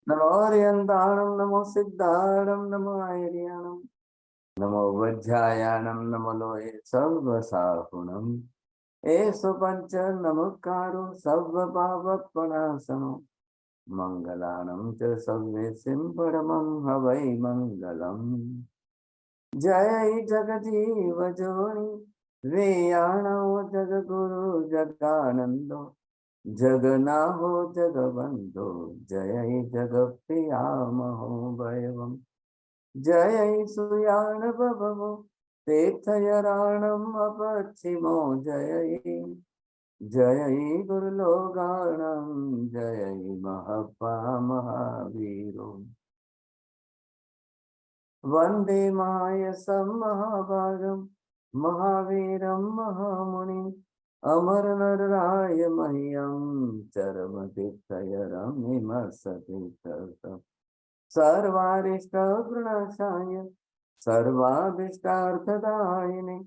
नमो हरियंताणं नमो सिद्धाणं नमो आयर्याणं नमो वज्रायाणं नमो लोये सर्वसाहुणम् एषु पञ्च नमस्कारो सर्वपापप्रणाशनो मङ्गलानं च सर्वेसिं परमं हवै मङ्गलम् जय जगजीव जोनि वेयाणो जगगुरु जगानन्दो जगनाहो जगबंधो जय जगप्रिया महोभयवम् जय सुयान बभवो तीर्थयराणम अपचिमो जय जय गुरुलोगाणम जय महपा महावीरो वंदे मायसं महाभागं महावीरं महामुनिम् अमर नरराय मह्यं चरमतीर्थयरमिमसतीर्थम् सर्वारिष्टप्रणाशाय सर्वाभीष्टार्थदायिने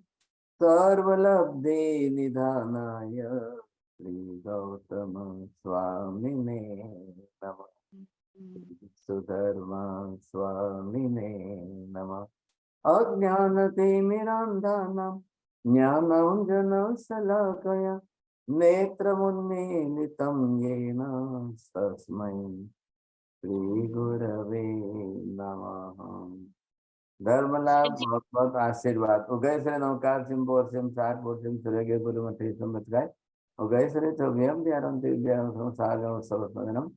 सर्वलब्धे निधानाय श्री गौतम स्वामिने नमः। सुधर्मा स्वामिने नमः। अज्ञानतिमिरान्धानां ज्ञानाञ्जनशलाकया नेत्रमुन्मीलितं येन तस्मै श्रीगुरवे नमः। धर्मलाभ बहुत बहुत आशीर्वाद उगय श्री नौकार सिंह सार बोर्सिम सुरगे गुरु मठी संवत्सराय उगय श्री चौव्यम द्यारम दिव्याम संसारम सर्वस्वदनम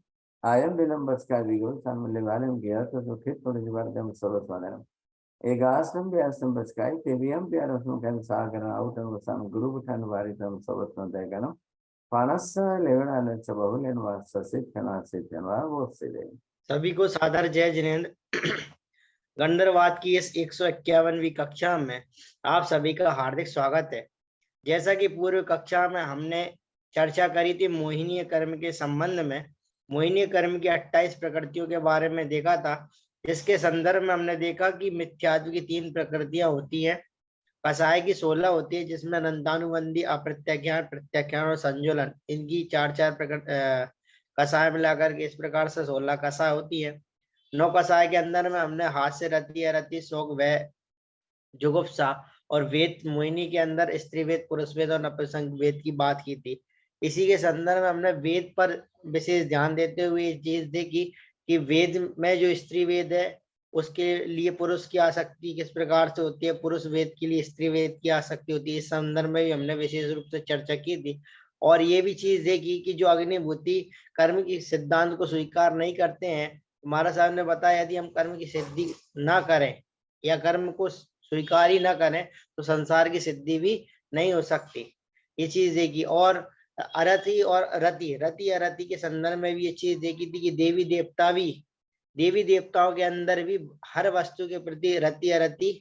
आयम विलंबस्का विगो सन्मूल्यवालम गिया तो सुखित पुण्यवादम सर्वस्वदनम एगासम व्यासम बचकाई तेवियम प्यारसम कन सागर आउटम वसम गुरु बुठन वारितम सर्वस्व देगनम पानस लेवना च बहुलेन वास सिद्धना सिद्धना वो सिद्धे। सभी को सादर जय जिनेन्द्र। गंधर्वाद की इस 151वीं कक्षा में आप सभी का हार्दिक स्वागत है। जैसा कि पूर्व कक्षा में हमने चर्चा करी थी मोहिनीय कर्म के संबंध में, मोहिनीय कर्म की 28 प्रकृतियों के बारे में देखा था, जिसके संदर्भ में हमने देखा कि मिथ्यात्व की 3 प्रकृतियां होती हैं, कसाय की 16 होती है, जिसमें अनंतानुबंधी, अप्रत्याख्यान, प्रत्याख्यान और संजुलन, इनकी 4 कसाय मिलाकर के इस प्रकार से 16 कसाय होती है। 9 कसाय के अंदर में हमने हास्य, रति, अरति, शोक, वह, जुगुप्सा और वेद मोहिनी के अंदर स्त्री वेद, पुरुष वेद और नपुंसक वेद की बात की थी। इसी के संदर्भ में हमने वेद पर विशेष ध्यान देते हुए ये चीज देखी कि वेद में जो स्त्री वेद है उसके लिए पुरुष की आसक्ति किस प्रकार से होती है, पुरुष वेद के लिए स्त्री वेद की आसक्ति होती है। इस संदर्भ में भी हमने विशेष रूप से चर्चा की थी और ये भी चीज देखी कि जो अग्निभूति कर्म की सिद्धांत को स्वीकार नहीं करते हैं, हमारा साहब ने बताया यदि हम कर्म की सिद्धि ना करें या कर्म को स्वीकार ही ना करें तो संसार की सिद्धि भी नहीं हो सकती। ये चीज देखी। और अरति और रति, रति अरति के संदर्भ में भी ये चीज देखी थी कि देवी देवता भी, देवी देवताओं के अंदर भी हर वस्तु के प्रति रति अरति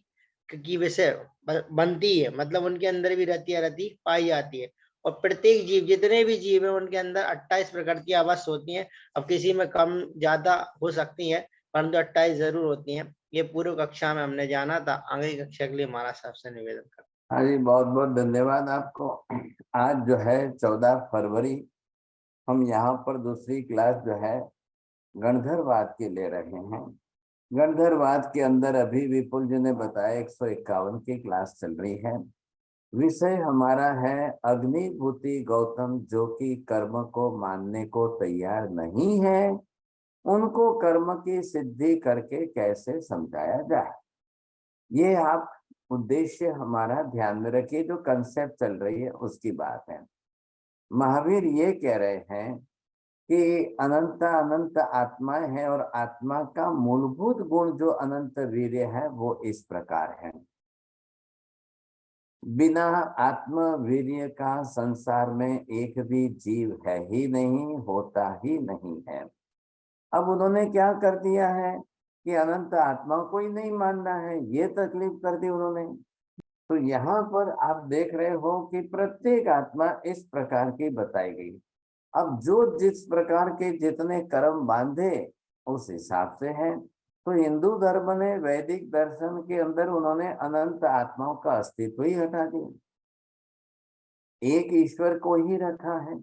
की विषय बनती है, मतलब उनके अंदर भी रति अरति पाई जाती है। और प्रत्येक जीव, जितने भी जीव है उनके अंदर 28 प्रकृतियां अवश्य होती हैं। अब किसी में कम ज्यादा हो सकती है परंतु 28 जरूर होती हैं। ये पूर्व कक्षा में हमने जाना था। आगे कक्षा के लिए महाराज साहब से निवेदन कर। हाँ जी, बहुत बहुत धन्यवाद आपको। आज जो है 14 फरवरी, हम यहाँ पर दूसरी क्लास जो है गणधरवाद की ले रहे हैं। गणधरवाद के अंदर अभी विपुल जी ने बताया 151 की क्लास चल रही है। विषय हमारा है अग्निभूति गौतम, जो कि कर्म को मानने को तैयार नहीं है, उनको कर्म की सिद्धि करके कैसे समझाया जाए। ये आप उद्देश्य हमारा ध्यान में रखिए। जो कंसेप्ट चल रही है उसकी बात है। महावीर ये कह रहे हैं कि अनंत अनंत आत्माएं हैं और आत्मा का मूलभूत गुण जो अनंत वीर्य है वो इस प्रकार है। बिना आत्म वीर्य का संसार में एक भी जीव है ही नहीं, होता ही नहीं है। अब उन्होंने क्या कर दिया है कि अनंत आत्मा को ही नहीं मानना है, ये तकलीफ कर दी उन्होंने। तो यहाँ पर आप देख रहे हो कि प्रत्येक आत्मा इस प्रकार की बताई गई। अब जो जिस प्रकार के जितने कर्म बांधे उस हिसाब से है। तो हिंदू धर्म ने वैदिक दर्शन के अंदर उन्होंने अनंत आत्माओं का अस्तित्व ही हटा दिया, एक ईश्वर को ही रखा है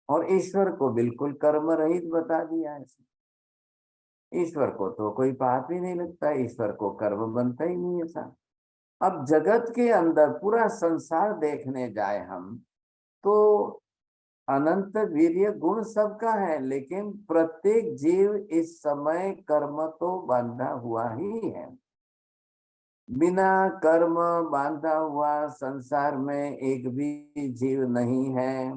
और ईश्वर को बिल्कुल कर्म रहित बता दिया है। ईश्वर को तो कोई पाप ही नहीं लगता, ईश्वर को कर्म बनता ही नहीं ऐसा। अब जगत के अंदर पूरा संसार देखने जाए हम तो अनंत वीर्य गुण सबका है, लेकिन प्रत्येक जीव इस समय कर्म तो बांधा हुआ ही है। बिना कर्म बांधा हुआ संसार में एक भी जीव नहीं है।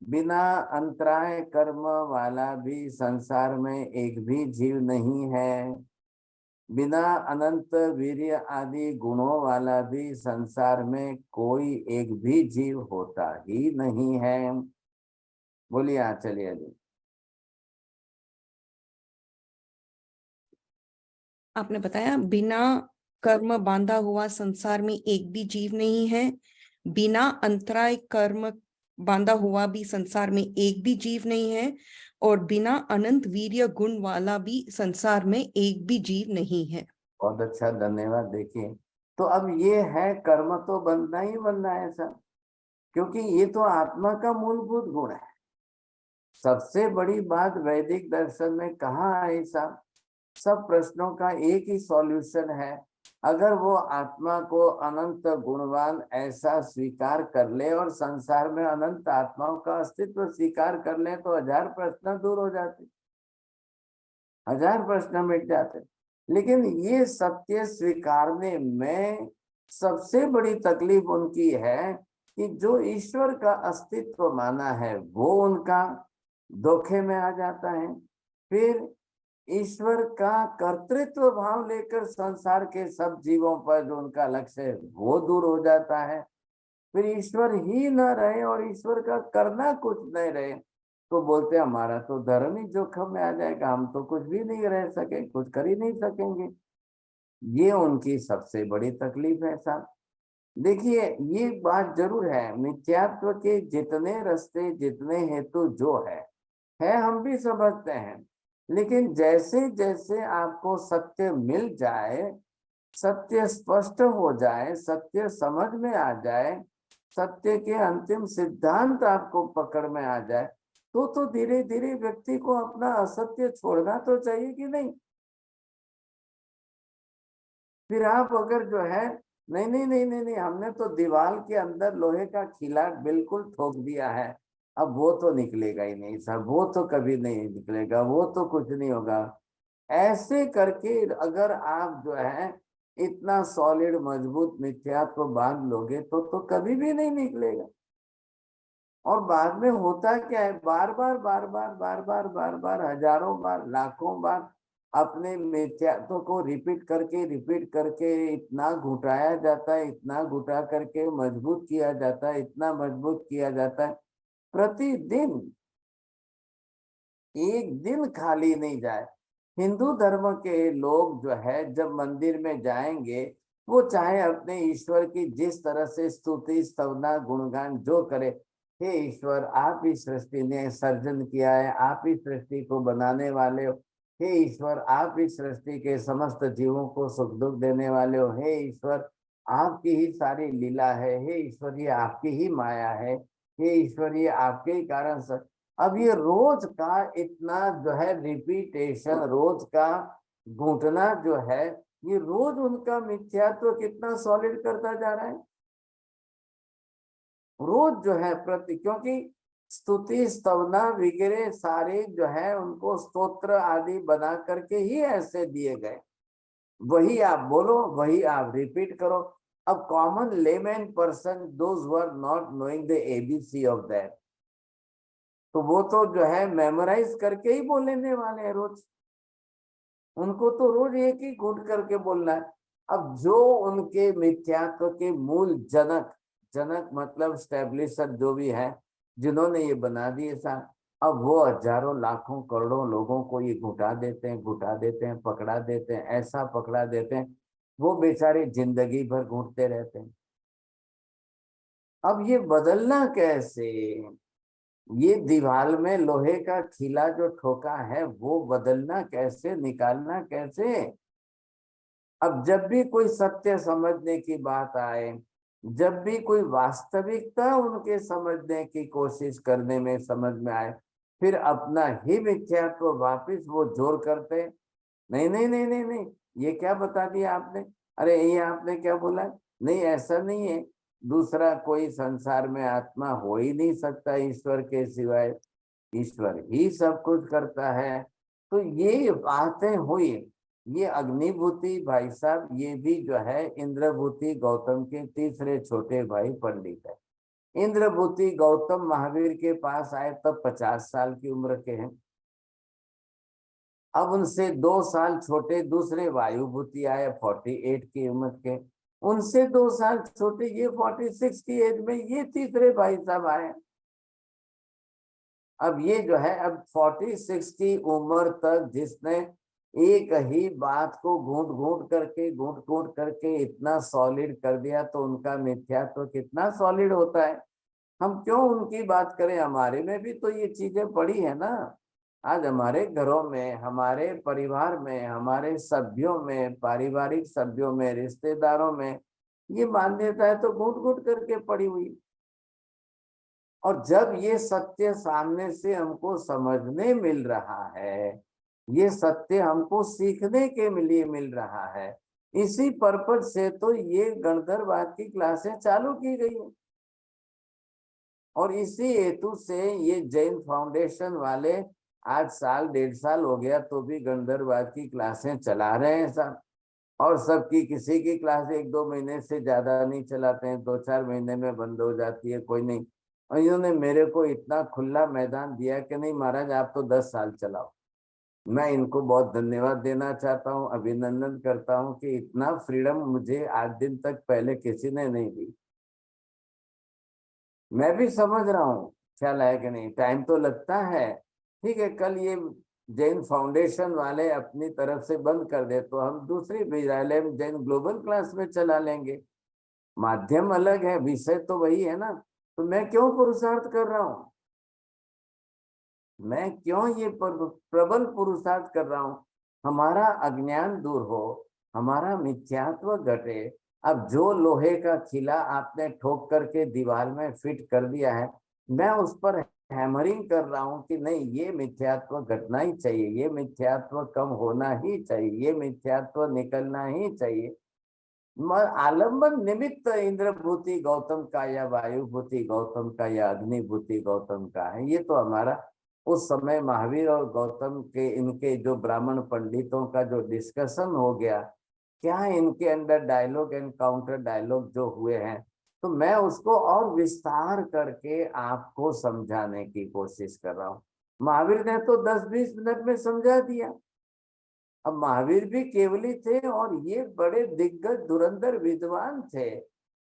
बिना अंतराय कर्म वाला भी संसार में एक भी जीव नहीं है। बिना अनंत वीर्य आदि गुणों वाला भी संसार में कोई एक भी जीव होता ही नहीं है। बोलिए, चलिए जी। आपने बताया बिना कर्म बांधा हुआ संसार में एक भी जीव नहीं है, बिना अंतराय कर्म बांधा हुआ भी संसार में एक भी जीव नहीं है, और बिना अनंत वीर्य गुण वाला भी संसार में एक भी जीव नहीं है। बहुत अच्छा, धन्यवाद। देखिए, तो अब ये है कर्म तो बनना ही बनना है सब, क्योंकि ये तो आत्मा का मूलभूत गुण है। सबसे बड़ी बात वैदिक दर्शन में कहाँ है साहब? सब प्रश्नों का एक ही सॉल्यूशन है। अगर वो आत्मा को अनंत गुणवान ऐसा स्वीकार कर ले और संसार में अनंत आत्माओं का अस्तित्व स्वीकार कर ले तो हजार प्रश्न दूर हो जाते, हजार प्रश्न मिट जाते। लेकिन ये सत्य स्वीकारने में सबसे बड़ी तकलीफ उनकी है कि जो ईश्वर का अस्तित्व माना है वो उनका धोखे में आ जाता है। फिर ईश्वर का कर्तृत्व भाव लेकर संसार के सब जीवों पर जो उनका लक्ष्य है वो दूर हो जाता है। फिर ईश्वर ही न रहे और ईश्वर का करना कुछ नहीं रहे तो बोलते हमारा तो धर्म ही जोखिम में आ जाएगा, हम तो कुछ भी नहीं रह सके, कुछ कर ही नहीं सकेंगे। ये उनकी सबसे बड़ी तकलीफ है साहब। देखिए, ये बात जरूर है, मिथ्यात्व के जितने रास्ते जितने हेतु जो है हम भी समझते हैं। लेकिन जैसे जैसे आपको सत्य मिल जाए, सत्य स्पष्ट हो जाए, सत्य समझ में आ जाए, सत्य के अंतिम सिद्धांत आपको पकड़ में आ जाए तो धीरे धीरे व्यक्ति को अपना असत्य छोड़ना तो चाहिए कि नहीं। फिर आप अगर जो है नहीं नहीं नहीं नहीं नहीं हमने तो दीवार के अंदर लोहे का खिला बिल्कुल ठोक दिया है, अब वो तो निकलेगा ही नहीं सर, वो तो कभी नहीं निकलेगा, वो तो कुछ नहीं होगा, ऐसे करके अगर आप जो है इतना सॉलिड मजबूत मिथ्यात्व बांध लोगे तो कभी भी नहीं निकलेगा। और बाद में होता क्या है, बार बार बार बार बार बार बार बार हजारों बार लाखों बार अपने मिथ्यात्व को रिपीट करके इतना घुटाया जाता है, इतना घुटा करके मजबूत किया जाता है, इतना मजबूत किया जाता है। प्रतिदिन एक दिन खाली नहीं जाए। हिंदू धर्म के लोग जो है जब मंदिर में जाएंगे वो चाहे अपने ईश्वर की जिस तरह से स्तुति स्तवना गुणगान जो करे, हे ईश्वर आप ही सृष्टि ने सर्जन किया है, आप ही सृष्टि को बनाने वाले हो, हे ईश्वर आप ही सृष्टि के समस्त जीवों को सुख दुख देने वाले हो, हे ईश्वर आपकी ही सारी लीला है, हे ईश्वर ये आपकी ही माया है, हे ईश्वर ये आपके ही कारण सब। अब ये रोज का इतना जो है रिपीटेशन, रोज का घुटना जो है, ये रोज उनका मिथ्यात्व कितना सॉलिड करता जा रहा है। रोज जो है प्रति, क्योंकि स्तुति स्तवना वगैरह सारे जो है उनको स्तोत्र आदि बना करके ही ऐसे दिए गए, वही आप बोलो, वही आप रिपीट करो। अब common layman person, those who are not knowing the ABC of that, तो वो तो जो है मेमोराइज करके ही बोलने वाले हैं रोज, उनको तो रोज एक ही घुट करके बोलना है। अब जो उनके मिथ्यात्व के मूल जनक, जनक मतलब स्टैब्लिशर जो भी है, जिन्होंने ये बना दिए सा, अब वो हजारों लाखों करोड़ों लोगों को ये घुटा देते हैं, घुटा देते हैं, पकड़ा देते हैं, ऐसा पकड़ा देते हैं वो बेचारे जिंदगी भर घूटते रहते हैं। अब ये बदलना कैसे? ये दीवार में लोहे का खिला जो ठोका है वो बदलना कैसे, निकालना कैसे? अब जब भी कोई सत्य समझने की बात आए, जब भी कोई वास्तविकता उनके समझने की कोशिश करने में समझ में आए, फिर अपना ही मिथ्यात्व वापिस वो जोर करते नहीं नहीं नहीं नहीं नहीं, ये क्या बता दिया आपने? अरे ये आपने क्या बोला? नहीं ऐसा नहीं है, दूसरा कोई संसार में आत्मा हो ही नहीं सकता ईश्वर के सिवाय, ईश्वर ही सब कुछ करता है। तो ये बातें हुई। ये अग्निभूति भाई साहब, ये भी जो है इंद्रभूति गौतम के तीसरे छोटे भाई पंडित है। इंद्रभूति गौतम महावीर के पास आए तब 50 साल की उम्र के हैं। अब उनसे 2 साल छोटे दूसरे वायुभूति आए 48 की उम्र के। उनसे 2 साल छोटे ये 46 की एज में ये तीसरे भाई साहब आए। अब ये जो है, अब 46 की उम्र तक जिसने एक ही बात को घूंट घूंट करके इतना सॉलिड कर दिया, तो उनका मिथ्यात्व कितना सॉलिड होता है। हम क्यों उनकी बात करें, हमारे में भी तो ये चीजें पड़ी है ना। आज हमारे घरों में, हमारे परिवार में, हमारे सभ्यों में, पारिवारिक सभ्यों में, रिश्तेदारों में ये मान्यता है तो घूंट घूंट करके पड़ी हुई। और जब ये सत्य सामने से हमको समझने मिल रहा है, ये सत्य हमको सीखने के लिए मिल रहा है, इसी पर्पज से तो ये गणधरवाद की क्लासें चालू की गई है। और इसी हेतु से ये जैन फाउंडेशन वाले आज साल 1.5 साल हो गया तो भी गणधरवाद की क्लासें चला रहे हैं सब। और सबकी किसी की क्लास 1-2 महीने से ज्यादा नहीं चलाते हैं, 2-4 महीने में बंद हो जाती है, कोई नहीं। और इन्होंने मेरे को इतना खुला मैदान दिया कि नहीं महाराज आप तो 10 साल चलाओ। मैं इनको बहुत धन्यवाद देना चाहता हूँ, अभिनंदन करता हूँ कि इतना फ्रीडम मुझे आज दिन तक पहले किसी ने नहीं दी। मैं भी समझ रहा हूँ ख्याल है कि नहीं, टाइम तो लगता है। ठीक है, कल ये जैन फाउंडेशन वाले अपनी तरफ से बंद कर दे तो हम दूसरी विद्यालय में जैन ग्लोबल क्लास में चला लेंगे। माध्यम अलग है, विषय तो वही है ना। तो मैं क्यों पुरुषार्थ कर रहा हूँ, मैं क्यों ये प्रबल पुरुषार्थ कर रहा हूँ? हमारा अज्ञान दूर हो, हमारा मिथ्यात्व घटे। अब जो लोहे का खिला आपने ठोक करके दीवार में फिट कर दिया है, मैं उस पर हैमरिंग कर रहा हूँ कि नहीं ये मिथ्यात्व घटना ही चाहिए, ये मिथ्यात्व कम होना ही चाहिए, ये मिथ्यात्व निकलना ही चाहिए। आलम्बन निमित्त इंद्रभूति गौतम का या वायुभूति गौतम का या अग्निभूति गौतम का है। ये तो हमारा उस समय महावीर और गौतम के इनके जो ब्राह्मण पंडितों का जो डिस्कशन हो गया, क्या इनके अंदर डायलॉग एंड काउंटर डायलॉग जो हुए हैं, तो मैं उसको और विस्तार करके आपको समझाने की कोशिश कर रहा हूँ। महावीर ने तो 10-20 मिनट में समझा दिया। अब महावीर भी केवली थे और ये बड़े दिग्गज धुरंधर विद्वान थे।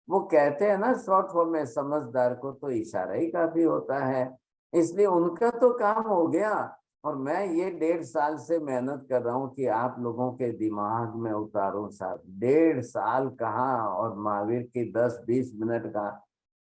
वो कहते हैं ना शॉर्ट फॉर्म में, समझदार को तो इशारा ही काफी होता है। इसलिए उनका तो काम हो गया। और मैं ये 1.5 साल से मेहनत कर रहा हूँ कि आप लोगों के दिमाग में उतारूं साहब। 1.5 साल कहाँ और महावीर की 10-20 मिनट कहाँ।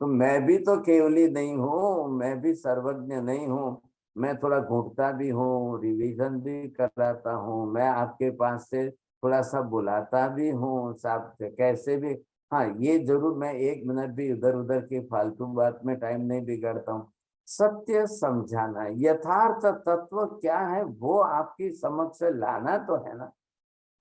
तो मैं भी तो केवली नहीं हूँ, मैं भी सर्वज्ञ नहीं हूँ। मैं थोड़ा घूमता भी हूँ, रिवीजन भी कराता हूँ, मैं आपके पास से थोड़ा सा बुलाता भी हूँ साहब, कैसे भी। हाँ ये जरूर, मैं 1 मिनट भी इधर उधर की फालतू बात में टाइम नहीं बिगाड़ता हूँ। सत्य समझाना, यथार्थ तत्व क्या है वो आपकी समक्ष लाना तो है ना।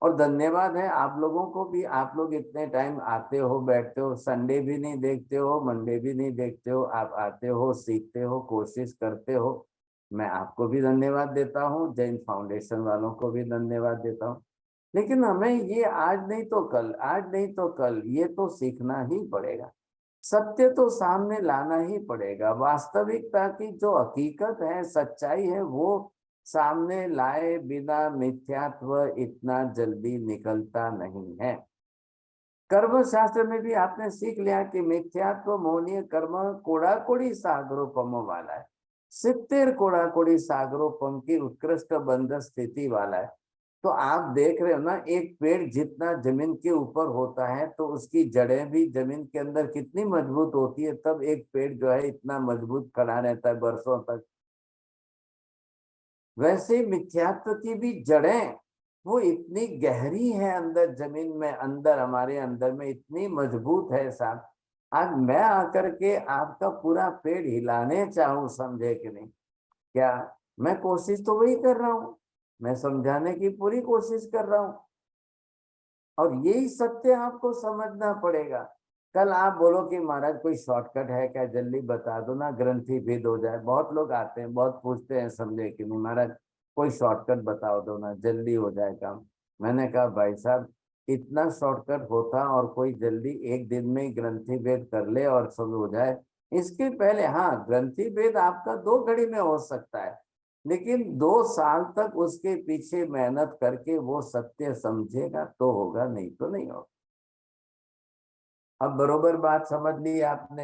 और धन्यवाद है आप लोगों को भी, आप लोग इतने टाइम आते हो, बैठते हो, संडे भी नहीं देखते हो, मंडे भी नहीं देखते हो, आप आते हो, सीखते हो, कोशिश करते हो। मैं आपको भी धन्यवाद देता हूँ, जैन फाउंडेशन वालों को भी धन्यवाद देता हूँ। लेकिन हमें ये आज नहीं तो कल, आज नहीं तो कल ये तो सीखना ही पड़ेगा। सत्य तो सामने लाना ही पड़ेगा। वास्तविकता की जो हकीकत है, सच्चाई है, वो सामने लाए बिना मिथ्यात्व इतना जल्दी निकलता नहीं है। कर्म शास्त्र में भी आपने सीख लिया कि मिथ्यात्व मोहनीय कर्म कोड़ाकोड़ी सागरोपम वाला है, 70 कोड़ाकोड़ी सागरोपम की उत्कृष्ट बंध स्थिति वाला है। तो आप देख रहे हो ना, एक पेड़ जितना जमीन के ऊपर होता है तो उसकी जड़ें भी जमीन के अंदर कितनी मजबूत होती है, तब एक पेड़ जो है इतना मजबूत खड़ा रहता है बरसों तक। वैसे मिथ्यात्व की भी जड़ें वो इतनी गहरी है अंदर जमीन में, अंदर हमारे अंदर में इतनी मजबूत है साहब। आज मैं आकर के आपका पूरा पेड़ हिलाने चाहूं, समझे कि नहीं क्या? मैं कोशिश तो वही कर रहा हूँ। मैं समझाने की पूरी कोशिश कर रहा हूं और यही सत्य आपको समझना पड़ेगा। कल आप बोलो कि महाराज कोई शॉर्टकट है क्या, जल्दी बता दो ना, ग्रंथि भेद हो जाए। बहुत लोग आते हैं, बहुत पूछते हैं, समझे कि नहीं महाराज कोई शॉर्टकट बताओ दो ना, जल्दी हो जाए काम। मैंने कहा भाई साहब इतना शॉर्टकट होता और कोई जल्दी एक दिन में ही ग्रंथि भेद कर ले और सब हो जाए? इसके पहले हाँ, ग्रंथि भेद आपका 2 घड़ी में हो सकता है, लेकिन 2 साल तक उसके पीछे मेहनत करके वो सत्य समझेगा तो होगा, नहीं तो नहीं होगा। अब बरोबर बात समझ ली आपने।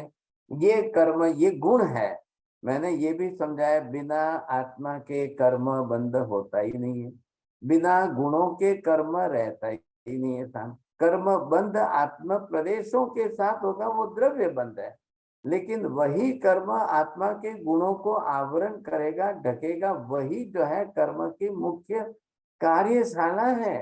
ये कर्म, ये गुण है। मैंने ये भी समझाया बिना आत्मा के कर्म बंध होता ही नहीं है, बिना गुणों के कर्म रहता ही नहीं है। कर्म बंध आत्मा प्रदेशों के साथ होगा, वो द्रव्य बंध है, लेकिन वही कर्म आत्मा के गुणों को आवरण करेगा, ढकेगा, वही जो है कर्म की मुख्य कार्यशाला है।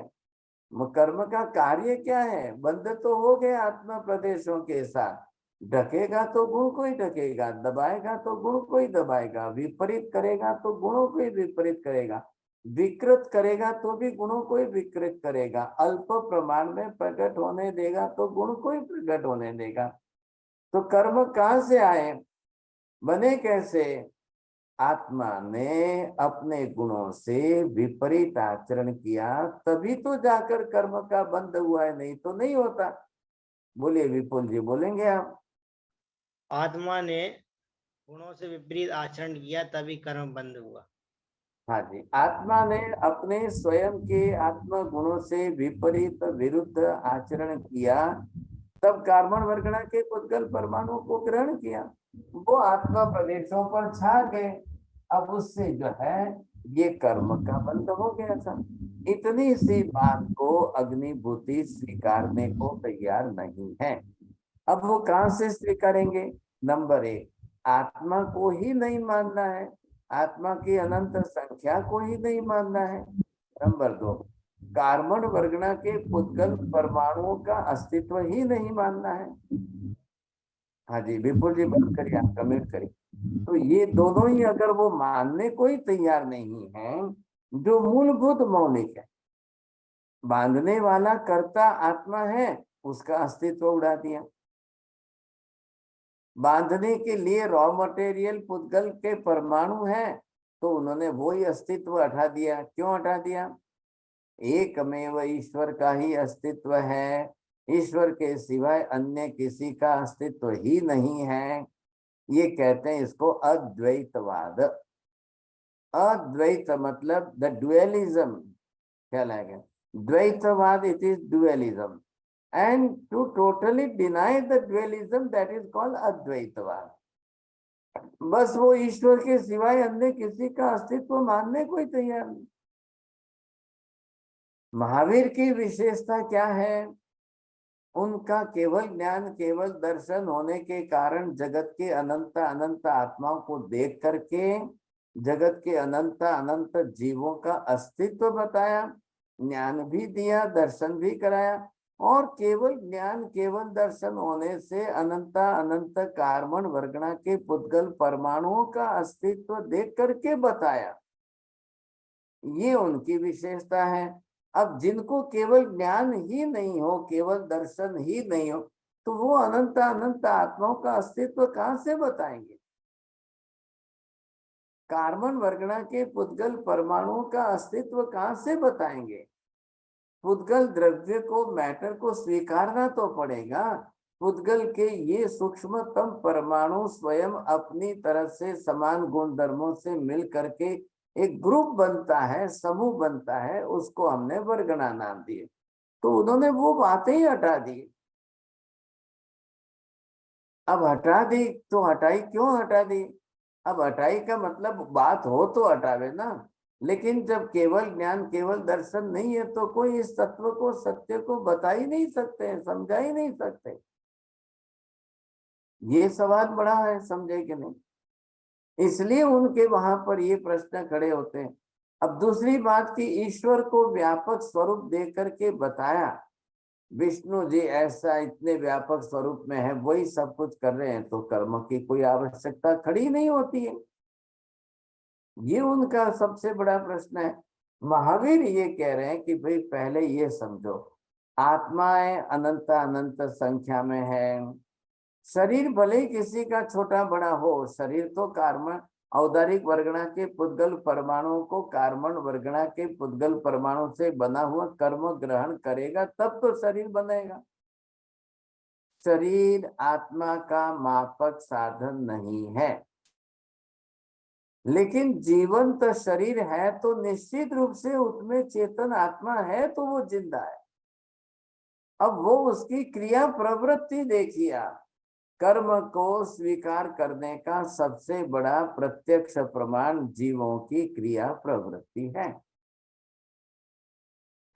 कर्म का कार्य क्या है? बंध तो हो गए आत्मा प्रदेशों के साथ, ढकेगा तो गुण को ही ढकेगा, दबाएगा तो गुण को ही दबाएगा, विपरीत करेगा तो गुणों को ही विपरीत करेगा, विकृत करेगा तो भी गुणों को ही विकृत करेगा, अल्प प्रमाण में प्रकट होने देगा तो गुण को ही प्रकट होने देगा। तो कर्म कहाँ से आए, बने कैसे? आत्मा ने अपने गुणों से विपरीत आचरण किया, तभी तो जाकर कर्म का बंध हुआ है, नहीं तो नहीं होता। बोलिए विपुल जी, बोलेंगे आप? आत्मा ने गुणों से विपरीत आचरण किया तभी कर्म बंद हुआ। हाँ जी, आत्मा ने अपने स्वयं के आत्म गुणों से विपरीत विरुद्ध आचरण किया, तब कार्बन वर्गणा के पुद्गल परमाणु को ग्रहण किया, वो आत्मा प्रदेशों पर छा गए। अब उससे जो है ये कर्म का बंध हो गया था। इतनी सी बात को अग्निभूति स्वीकारने को तैयार नहीं है। अब वो कहां से स्वीकारेंगे? नंबर 1, आत्मा को ही नहीं मानना है, आत्मा की अनंत संख्या को ही नहीं मानना है। नंबर 2, कार्बन वर्गणा के पुद्गल परमाणुओं का अस्तित्व ही नहीं मानना है। हाँ जी विपुल जी, बंद करिए, आप कमेंट करिए। तो ये दोनों ही अगर वो मानने को ही तैयार नहीं है, जो मूलभूत मौलिक है, बांधने वाला कर्ता आत्मा है, उसका अस्तित्व उड़ा दिया। बांधने के लिए रॉ मटेरियल पुद्गल के परमाणु है, तो उन्होंने वो ही अस्तित्व हटा दिया। क्यों हटा दिया? एकमेव ईश्वर का ही अस्तित्व है, ईश्वर के सिवाय अन्य किसी का अस्तित्व ही नहीं है। ये कहते हैं इसको अद्वैतवाद। अद्वैत मतलब द डुअलिज्म, क्या लगेगा? द्वैतवाद, it is dualism, and to totally deny the dualism, that is called अद्वैतवाद। बस वो ईश्वर के सिवाय अन्य किसी का अस्तित्व मानने को ही तैयार नहीं। महावीर की विशेषता क्या है? उनका केवल ज्ञान, केवल दर्शन होने के कारण जगत के अनंत अनंत आत्माओं को देख करके जगत के अनंत अनंत जीवों का अस्तित्व बताया, ज्ञान भी दिया, दर्शन भी कराया, और केवल ज्ञान केवल दर्शन होने से अनंत अनंत कार्बन वर्गणा के पुद्गल परमाणुओं का अस्तित्व देख करके बताया। ये उनकी विशेषता है। अब जिनको केवल ज्ञान ही नहीं हो, केवल दर्शन ही नहीं हो, तो वो अनंत अनंत आत्माओं का अस्तित्व कहां से बताएंगे? कार्बन वर्गणा के पुद्गल परमाणुओं का अस्तित्व कहां से बताएंगे? पुद्गल द्रव्य को, मैटर को स्वीकारना तो पड़ेगा। पुद्गल के ये सूक्ष्मतम परमाणु स्वयं अपनी तरफ से समान गुण धर्मों से मिल करके एक ग्रुप बनता है, समूह बनता है, उसको हमने वर्गणा नाम दिए। तो उन्होंने वो बातें ही हटा दी। अब हटा दी तो हटाई क्यों हटा दी? अब हटाई का मतलब बात हो तो हटावे ना, लेकिन जब केवल ज्ञान केवल दर्शन नहीं है तो कोई इस तत्व को, सत्य को बता ही नहीं सकते हैं, समझा ही नहीं सकते। ये सवाल बड़ा है, समझे कि नहीं? इसलिए उनके वहां पर ये प्रश्न खड़े होते हैं। अब दूसरी बात की, ईश्वर को व्यापक स्वरूप दे करके बताया, विष्णु जी ऐसा इतने व्यापक स्वरूप में है, वही सब कुछ कर रहे हैं, तो कर्म की कोई आवश्यकता खड़ी नहीं होती है। ये उनका सबसे बड़ा प्रश्न है। महावीर ये कह रहे हैं कि भाई पहले ये समझो, आत्माएं अनंत अनंत संख्या में है। शरीर भले ही किसी का छोटा बड़ा हो, शरीर तो कार्बन औदारिक वर्गणा के पुद्गल परमाणुओं को कार्बन वर्गणा के पुद्गल परमाणु से बना हुआ कर्म ग्रहण करेगा तब तो शरीर बनेगा। शरीर आत्मा का मापक साधन नहीं है, लेकिन जीवंत शरीर है तो निश्चित रूप से उसमें चेतन आत्मा है, तो वो जिंदा है। अब वो उसकी क्रिया प्रवृत्ति देखिए आप, कर्म को स्वीकार करने का सबसे बड़ा प्रत्यक्ष प्रमाण जीवों की क्रिया प्रवृत्ति है।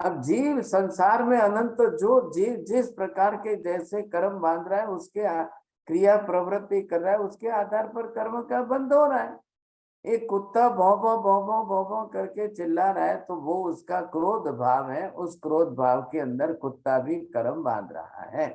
अब जीव संसार में अनंत, जो जीव जिस प्रकार के जैसे कर्म बांध रहा है, उसके क्रिया प्रवृत्ति कर रहा है, उसके आधार पर कर्म का बंध हो रहा है। एक कुत्ता भौं भौं भौं भौं भौं भौं करके चिल्ला रहा है तो वो उसका क्रोध भाव है, उस क्रोध भाव के अंदर कुत्ता भी कर्म बांध रहा है।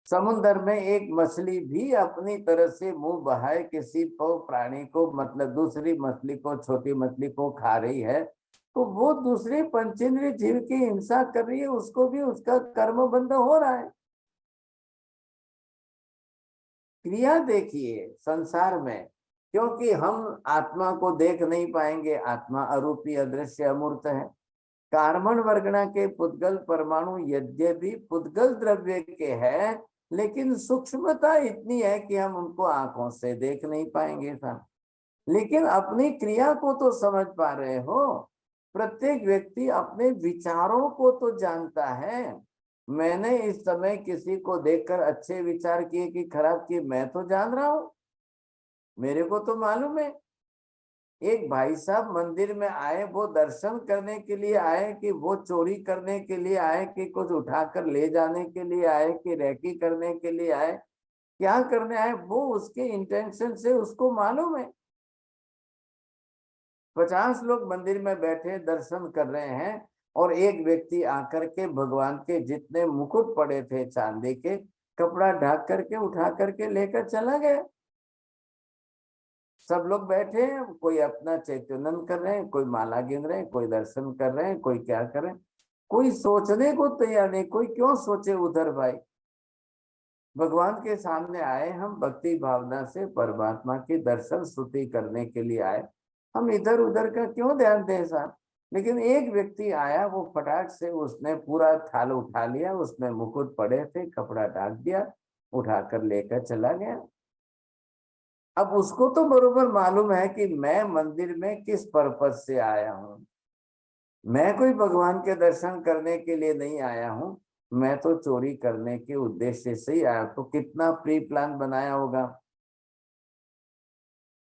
समुद्र में एक मछली भी अपनी तरह से मुंह बहाए किसी को प्राणी को, मतलब दूसरी मछली को, छोटी मछली को खा रही है, तो वो दूसरे पंचेंद्रिय जीव की हिंसा कर रही है, उसको भी उसका कर्म बंध हो रहा है। क्रिया देखिए संसार में, क्योंकि हम आत्मा को देख नहीं पाएंगे, आत्मा अरूपी अदृश्य अमूर्त है। कार्बन वर्गणा के पुद्गल परमाणु यद्यपि पुद्गल द्रव्य के हैं, लेकिन सूक्ष्मता इतनी है कि हम उनको आंखों से देख नहीं पाएंगे साहब, लेकिन अपनी क्रिया को तो समझ पा रहे हो। प्रत्येक व्यक्ति अपने विचारों को तो जानता है। मैंने इस समय किसी को देखकर अच्छे विचार किए कि खराब किए, मैं तो जान रहा हूं, मेरे को तो मालूम है। एक भाई साहब मंदिर में आए, वो दर्शन करने के लिए आए कि वो चोरी करने के लिए आए कि कुछ उठाकर ले जाने के लिए आए कि रैकी करने के लिए आए, क्या करने आए, वो उसके इंटेंशन से उसको मालूम है। 50 लोग मंदिर में बैठे दर्शन कर रहे हैं और एक व्यक्ति आकर के भगवान के जितने मुकुट पड़े थे चांदी के, कपड़ा ढक करके उठा करके लेकर चला गया। सब लोग बैठे हैं, कोई अपना चैतन्य कर रहे हैं, कोई माला गिन रहे हैं, कोई दर्शन कर रहे हैं, कोई क्या कर रहे हैं, कोई सोचने को तैयार नहीं। कोई क्यों सोचे उधर भाई, भगवान के सामने आए हम भक्ति भावना से परमात्मा की दर्शन स्तुति करने के लिए आए, हम इधर उधर का क्यों ध्यान दें साहब। लेकिन एक व्यक्ति आया, वो फटाक से उसने पूरा थाल उठा लिया, उसमें मुकुट पड़े थे, कपड़ा ढक दिया, उठाकर लेकर चला गया। अब उसको तो बरोबर मालूम है कि मैं मंदिर में किस पर्पज से आया हूं, मैं कोई भगवान के दर्शन करने के लिए नहीं आया हूं, मैं तो चोरी करने के उद्देश्य से ही आया। तो कितना प्री प्लान बनाया होगा,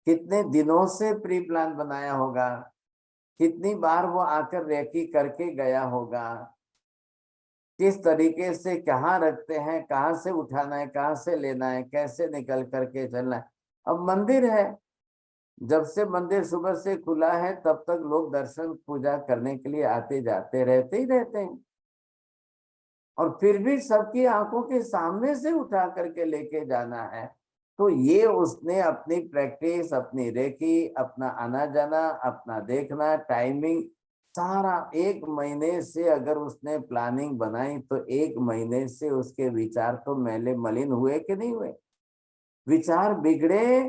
कितने दिनों से प्री प्लान बनाया होगा, कितनी बार वो आकर रेकी करके गया होगा, किस तरीके से कहाँ रखते हैं, कहाँ से उठाना है, कहाँ से लेना है, कैसे निकल करके चलना है। अब मंदिर है, जब से मंदिर सुबह से खुला है तब तक लोग दर्शन पूजा करने के लिए आते जाते रहते ही रहते हैं, और फिर भी सबकी आंखों के सामने से उठा करके लेके जाना है। तो ये उसने अपनी प्रैक्टिस, अपनी रेकी, अपना आना जाना, अपना देखना, टाइमिंग, सारा 1 महीने से अगर उसने प्लानिंग बनाई तो 1 महीने से उसके विचार तो मैले मलिन हुए कि नहीं हुए, विचार बिगड़े।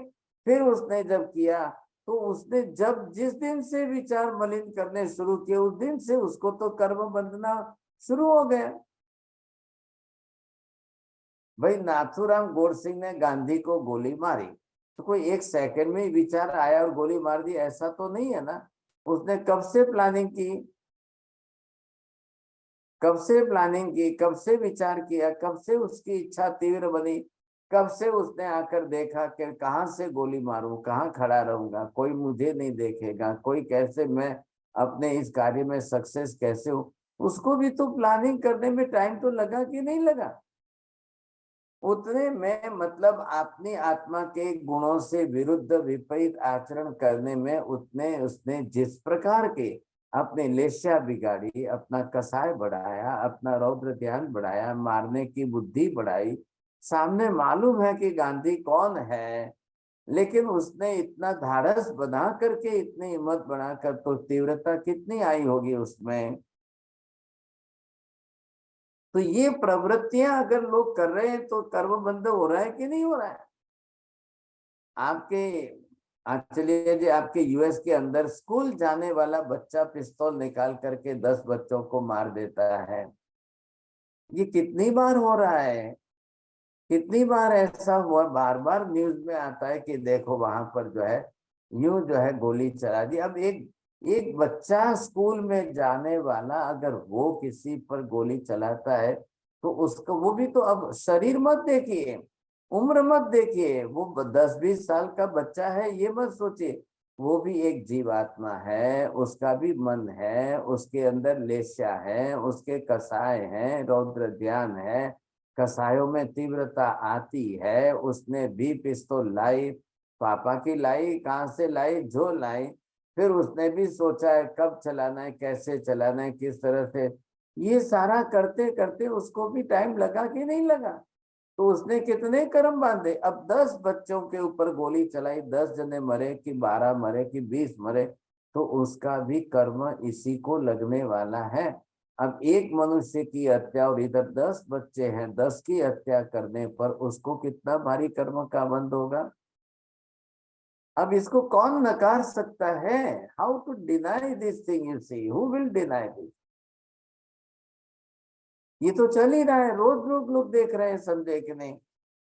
फिर उसने जब किया तो उसने जब जिस दिन से विचार मलिन करने शुरू किए उस दिन से उसको तो कर्म बंधना शुरू हो गया। भाई नाथूराम गोडसिंह ने गांधी को गोली मारी तो कोई 1 सेकंड में विचार आया और गोली मार दी, ऐसा तो नहीं है ना। उसने कब से प्लानिंग की, कब से प्लानिंग की, कब से विचार किया, कब से उसकी इच्छा तीव्र बनी, कब से उसने आकर देखा कि कहाँ से गोली मारूं, कहाँ खड़ा रहूंगा, कोई मुझे नहीं देखेगा, कोई कैसे मैं अपने इस कार्य में सक्सेस कैसे हूं। उसको भी तो प्लानिंग करने में टाइम तो लगा कि नहीं लगा। उतने में मतलब अपनी आत्मा के गुणों से विरुद्ध विपरीत आचरण करने में उतने उसने जिस प्रकार के अपनी लेस्या बिगाड़ी, अपना कसाय बढ़ाया, अपना रौद्र ध्यान बढ़ाया, मारने की बुद्धि बढ़ाई। सामने मालूम है कि गांधी कौन है, लेकिन उसने इतना धाड़स बना करके, इतनी हिम्मत बनाकर, तो तीव्रता कितनी आई होगी उसमें। तो ये प्रवृत्तियां अगर लोग कर रहे हैं तो कर्म बंध हो रहा है कि नहीं हो रहा है? आपके चलिए जी, आपके यूएस के अंदर स्कूल जाने वाला बच्चा पिस्तौल निकाल करके 10 बच्चों को मार देता है। ये कितनी बार हो रहा है? कितनी बार ऐसा हुआ? बार बार न्यूज में आता है कि देखो वहां पर जो है यूं जो है गोली चला दी। अब एक एक बच्चा स्कूल में जाने वाला अगर वो किसी पर गोली चलाता है तो उसका, वो भी तो, अब शरीर मत देखिए, उम्र मत देखिए, वो 10-20 साल का बच्चा है ये मत सोचिए, वो भी एक जीवात्मा है, उसका भी मन है, उसके अंदर लेस्या है, उसके कसाय हैं, रौद्र ध्यान है, कसायों में तीव्रता आती है। उसने भी पिस्तौल लाई, पापा की लाई, कहाँ से लाई, जो लाई, फिर उसने भी सोचा है कब चलाना है, कैसे चलाना है, किस तरह से। ये सारा करते करते उसको भी टाइम लगा कि नहीं लगा? तो उसने कितने कर्म बांधे। अब 10 बच्चों के ऊपर गोली चलाई, 10 जने मरे कि 12 मरे कि 20 मरे, तो उसका भी कर्म इसी को लगने वाला है। अब एक मनुष्य की हत्या और इधर 10 बच्चे हैं, 10 की हत्या करने पर उसको कितना भारी कर्म का बंध होगा। अब इसको कौन नकार सकता है? How to deny this thing, you see, who will deny this? ये तो चल ही रहा है, रोज रोज लोग देख रहे हैं, समझे कि नहीं?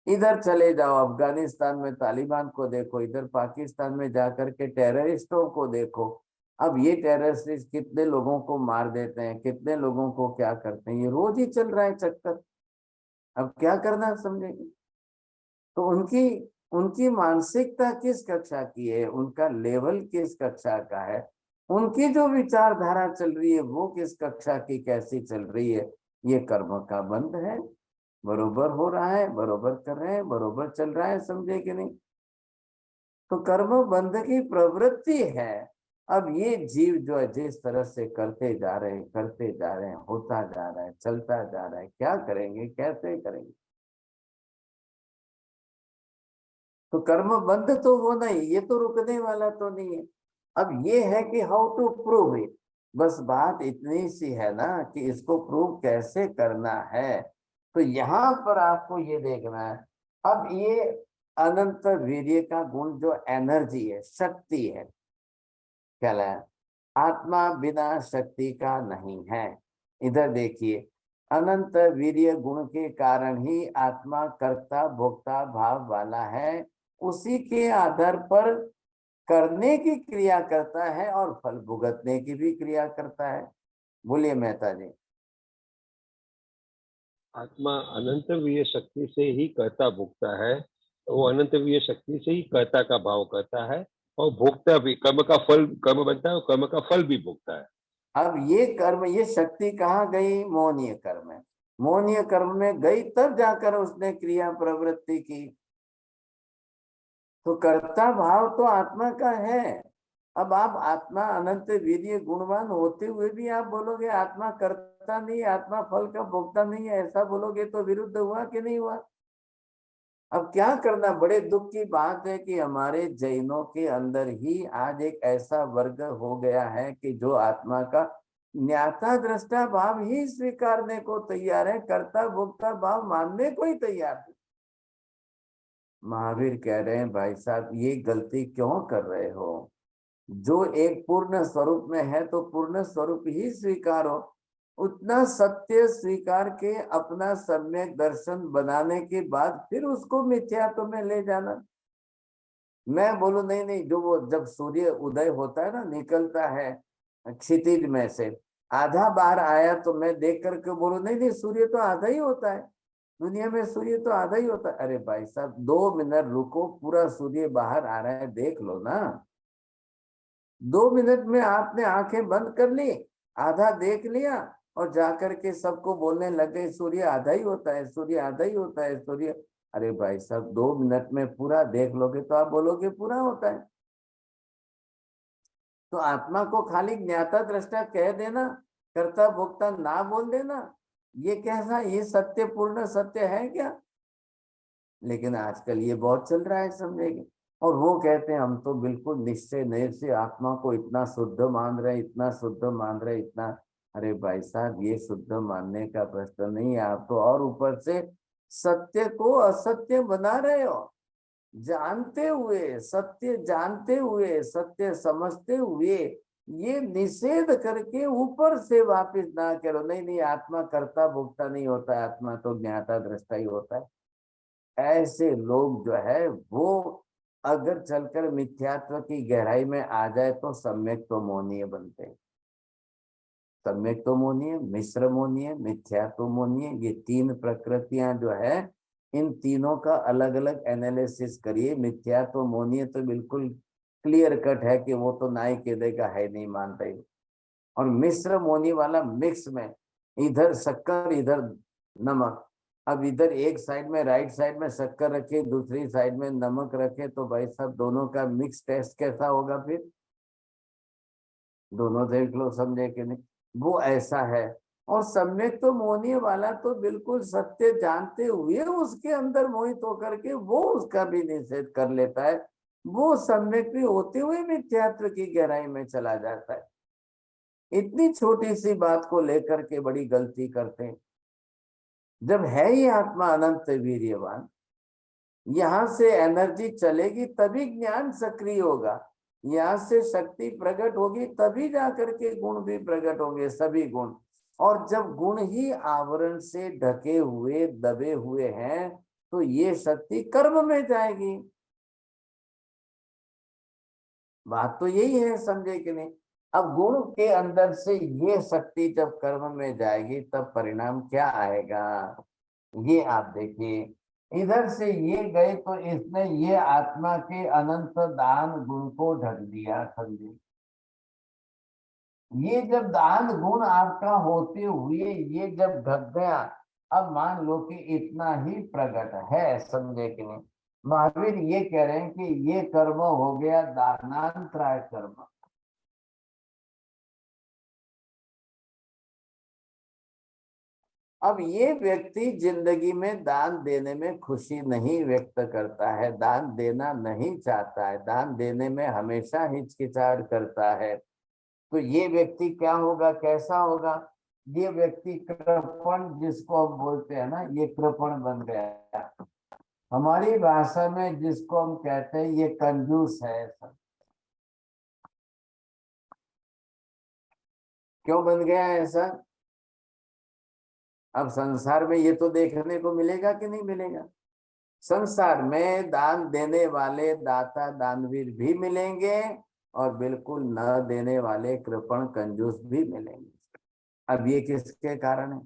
इधर चले जाओ, अफगानिस्तान में तालिबान को देखो, इधर पाकिस्तान में जाकर के टेररिस्टों को देखो। अब ये टेररिस्ट कितने लोगों को मार देते हैं, कितने लोगों को क्या करते हैं, ये रोज ही चल रहा है चक्कर। अब क्या करना, समझेंगे? तो उनकी उनकी मानसिकता किस कक्षा की है, उनका लेवल किस कक्षा का है, उनकी जो विचारधारा चल रही है वो किस कक्षा की, कैसी चल रही है, ये कर्म का बंध है। बरोबर हो रहा है, बरोबर कर रहे हैं, बरोबर चल रहा है, समझे कि नहीं? तो कर्म बंध की प्रवृत्ति है। अब ये जीव जो है जिस तरह से करते जा रहे हैं, करते जा रहे हैं, होता जा रहा है, चलता जा रहा है, क्या करेंगे, कैसे करेंगे? तो कर्म बंध तो होना ही, ये तो रुकने वाला तो नहीं है। अब ये है कि हाउ टू प्रूव इट, बस बात इतनी सी है ना कि इसको प्रूव कैसे करना है। तो यहाँ पर आपको ये देखना है। अब ये अनंत वीर्य का गुण जो एनर्जी है, शक्ति है, क्या है? आत्मा बिना शक्ति का नहीं है। इधर देखिए, अनंत वीर्य गुण के कारण ही आत्मा कर्ता भोक्ता भाव वाला है, उसी के आधार पर करने की क्रिया करता है और फल भुगतने की भी क्रिया करता है। बोलिए मेहता जी। आत्मा अनंत वीय शक्ति से ही कर्ता भोगता है, वो अनंत वीय शक्ति से ही कर्ता का भाव करता है और भोगता भी, कर्म का फल कर्म बनता है और कर्म का फल भी भोगता है। अब ये कर्म, ये शक्ति कहाँ गई? मोहनीय कर्म में। मोहनीय कर्म में गई तब जाकर उसने क्रिया प्रवृत्ति की। तो कर्ता भाव तो आत्मा का है। अब आप आत्मा अनंत वीर्य गुणवान होते हुए भी आप बोलोगे आत्मा करता नहीं, आत्मा फल का भोगता नहीं है, ऐसा बोलोगे तो विरुद्ध हुआ कि नहीं हुआ? अब क्या करना? बड़े दुख की बात है कि हमारे जैनों के अंदर ही आज एक ऐसा वर्ग हो गया है कि जो आत्मा का ज्ञाता दृष्टा भाव ही स्वीकारने को तैयार है, कर्ता भोक्ता भाव मानने को ही तैयार है। महावीर कह रहे हैं भाई साहब ये गलती क्यों कर रहे हो? जो एक पूर्ण स्वरूप में है तो पूर्ण स्वरूप ही स्वीकारो। उतना सत्य स्वीकार के अपना सम्यक दर्शन बनाने के बाद फिर उसको मिथ्यात्व में ले जाना। मैं बोलू नहीं नहीं, जो वो जब सूर्य उदय होता है ना, निकलता है क्षितिज में से, आधा बाहर आया तो मैं देख करके बोलू नहीं नहीं, सूर्य तो आधा ही होता है, दुनिया में सूर्य तो आधा ही होता है। अरे भाई साहब 2 मिनट रुको, पूरा सूर्य बाहर आ रहा है, देख लो ना। 2 मिनट में आपने आंखें बंद कर ली, आधा देख लिया और जाकर के सबको बोलने लग गए सूर्य आधा ही होता है, सूर्य आधा ही होता है, सूर्य। अरे भाई साहब 2 मिनट में पूरा देख लोगे तो आप बोलोगे पूरा होता है। तो आत्मा को खाली ज्ञाता दृष्टा कह देना, कर्ता भोक्ता ना बोल देना, ये कैसा, ये सत्य पूर्ण सत्य है क्या? लेकिन आजकल ये बहुत चल रहा है, समझेंगे। और वो कहते हैं हम तो बिल्कुल निश्चय निश्चय आत्मा को इतना शुद्ध मान रहे, इतना शुद्ध मान रहे, इतना। अरे भाई साहब, ये शुद्ध मानने का प्रश्न नहीं है, आप तो और ऊपर से सत्य को असत्य बना रहे हो। जानते हुए, सत्य जानते हुए, सत्य समझते हुए ये निषेध करके ऊपर से वापस ना करो, नहीं नहीं आत्मा कर्ता भोक्ता नहीं होता है, आत्मा तो ज्ञाता दृष्टा ही होता है। ऐसे लोग जो है वो अगर चलकर मिथ्यात्व की गहराई में आ जाए तो सम्यक तो मोहनीय बनते हैं। सम्यक तो मोहनीय, मिश्र मोहनीय, मिथ्या तो मोहनीय, ये तीन प्रकृतियां जो है, इन तीनों का अलग अलग एनालिसिस करिए। मिथ्या तो मोहनीय तो बिल्कुल क्लियर कट है कि वो तो नाई के देगा है, नहीं मानता ही। और मिश्र मोनी वाला मिक्स में, इधर शक्कर इधर नमक। अब इधर एक साइड में, राइट साइड में शक्कर रखे, दूसरी साइड में नमक रखे, तो भाई साहब दोनों का मिक्स टेस्ट कैसा होगा फिर? दोनों देख लो, समझे कि नहीं? वो ऐसा है। और सम्यक तो मोहनीय वाला तो बिल्कुल सत्य जानते हुए उसके अंदर मोहित होकर के वो उसका भी निषेध कर लेता है। वो सम्यक भी होते हुए मिथ्यात्व की गहराई में चला जाता है। इतनी छोटी सी बात को लेकर के बड़ी गलती करते हैं। जब है ही आत्मा अनंत वीर्यवान, यहां से एनर्जी चलेगी तभी ज्ञान सक्रिय होगा, यहाँ से शक्ति प्रकट होगी तभी जाकर के गुण भी प्रकट होंगे, सभी गुण। और जब गुण ही आवरण से ढके हुए दबे हुए हैं तो ये शक्ति कर्म में जाएगी। बात तो यही है, समझे कि नहीं? अब गुण के अंदर से ये शक्ति जब कर्म में जाएगी तब परिणाम क्या आएगा, ये आप देखिए। इधर से ये गए तो इसने ये आत्मा के अनंत दान गुण को ढक दिया, समझे? ये जब दान गुण आपका होते हुए ये जब ढक गया, अब मान लो कि इतना ही प्रकट है, समझे कि नहीं? महावीर ये कह रहे हैं कि ये कर्म हो गया दानांतराय कर्म। अब ये व्यक्ति जिंदगी में दान देने में खुशी नहीं व्यक्त करता है, दान देना नहीं चाहता है, दान देने में हमेशा हिचकिचाहट करता है, तो ये व्यक्ति क्या होगा, कैसा होगा? ये व्यक्ति कृपण, जिसको हम बोलते हैं ना, ये कृपण बन गया। हमारी भाषा में जिसको हम कहते हैं ये कंजूस है। क्यों बन गया ऐसा? अब संसार में ये तो देखने को मिलेगा कि नहीं मिलेगा? संसार में दान देने वाले दाता दानवीर भी मिलेंगे और बिल्कुल न देने वाले कृपण कंजूस भी मिलेंगे। अब ये किसके कारण है?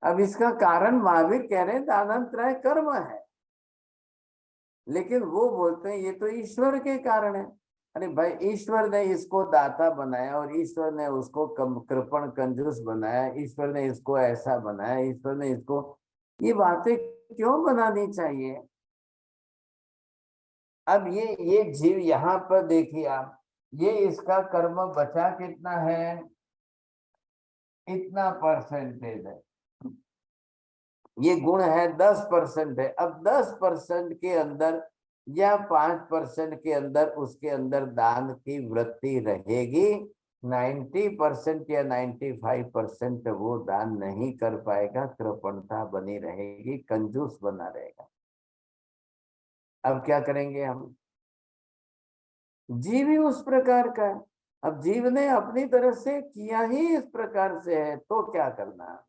अब इसका कारण महावीर कह रहे हैं दानांतराय कर्म है, लेकिन वो बोलते हैं ये तो ईश्वर के कारण है। अरे भाई, ईश्वर ने इसको दाता बनाया और ईश्वर ने उसको कृपण कंजूस बनाया, ईश्वर ने इसको ऐसा बनाया, ईश्वर ने इसको, ये बातें क्यों बनानी चाहिए? अब ये जीव यहाँ पर देखिए आप, ये इसका कर्म बचा कितना है, इतना परसेंटेज है। ये गुण है 10% है। अब 10% के अंदर या 5% के अंदर उसके अंदर दान की वृत्ति रहेगी, 90% या 95% वो दान नहीं कर पाएगा, कृपणता बनी रहेगी, कंजूस बना रहेगा। अब क्या करेंगे हम? जीव ही उस प्रकार का है। अब जीव ने अपनी तरफ से किया ही इस प्रकार से है, तो क्या करना?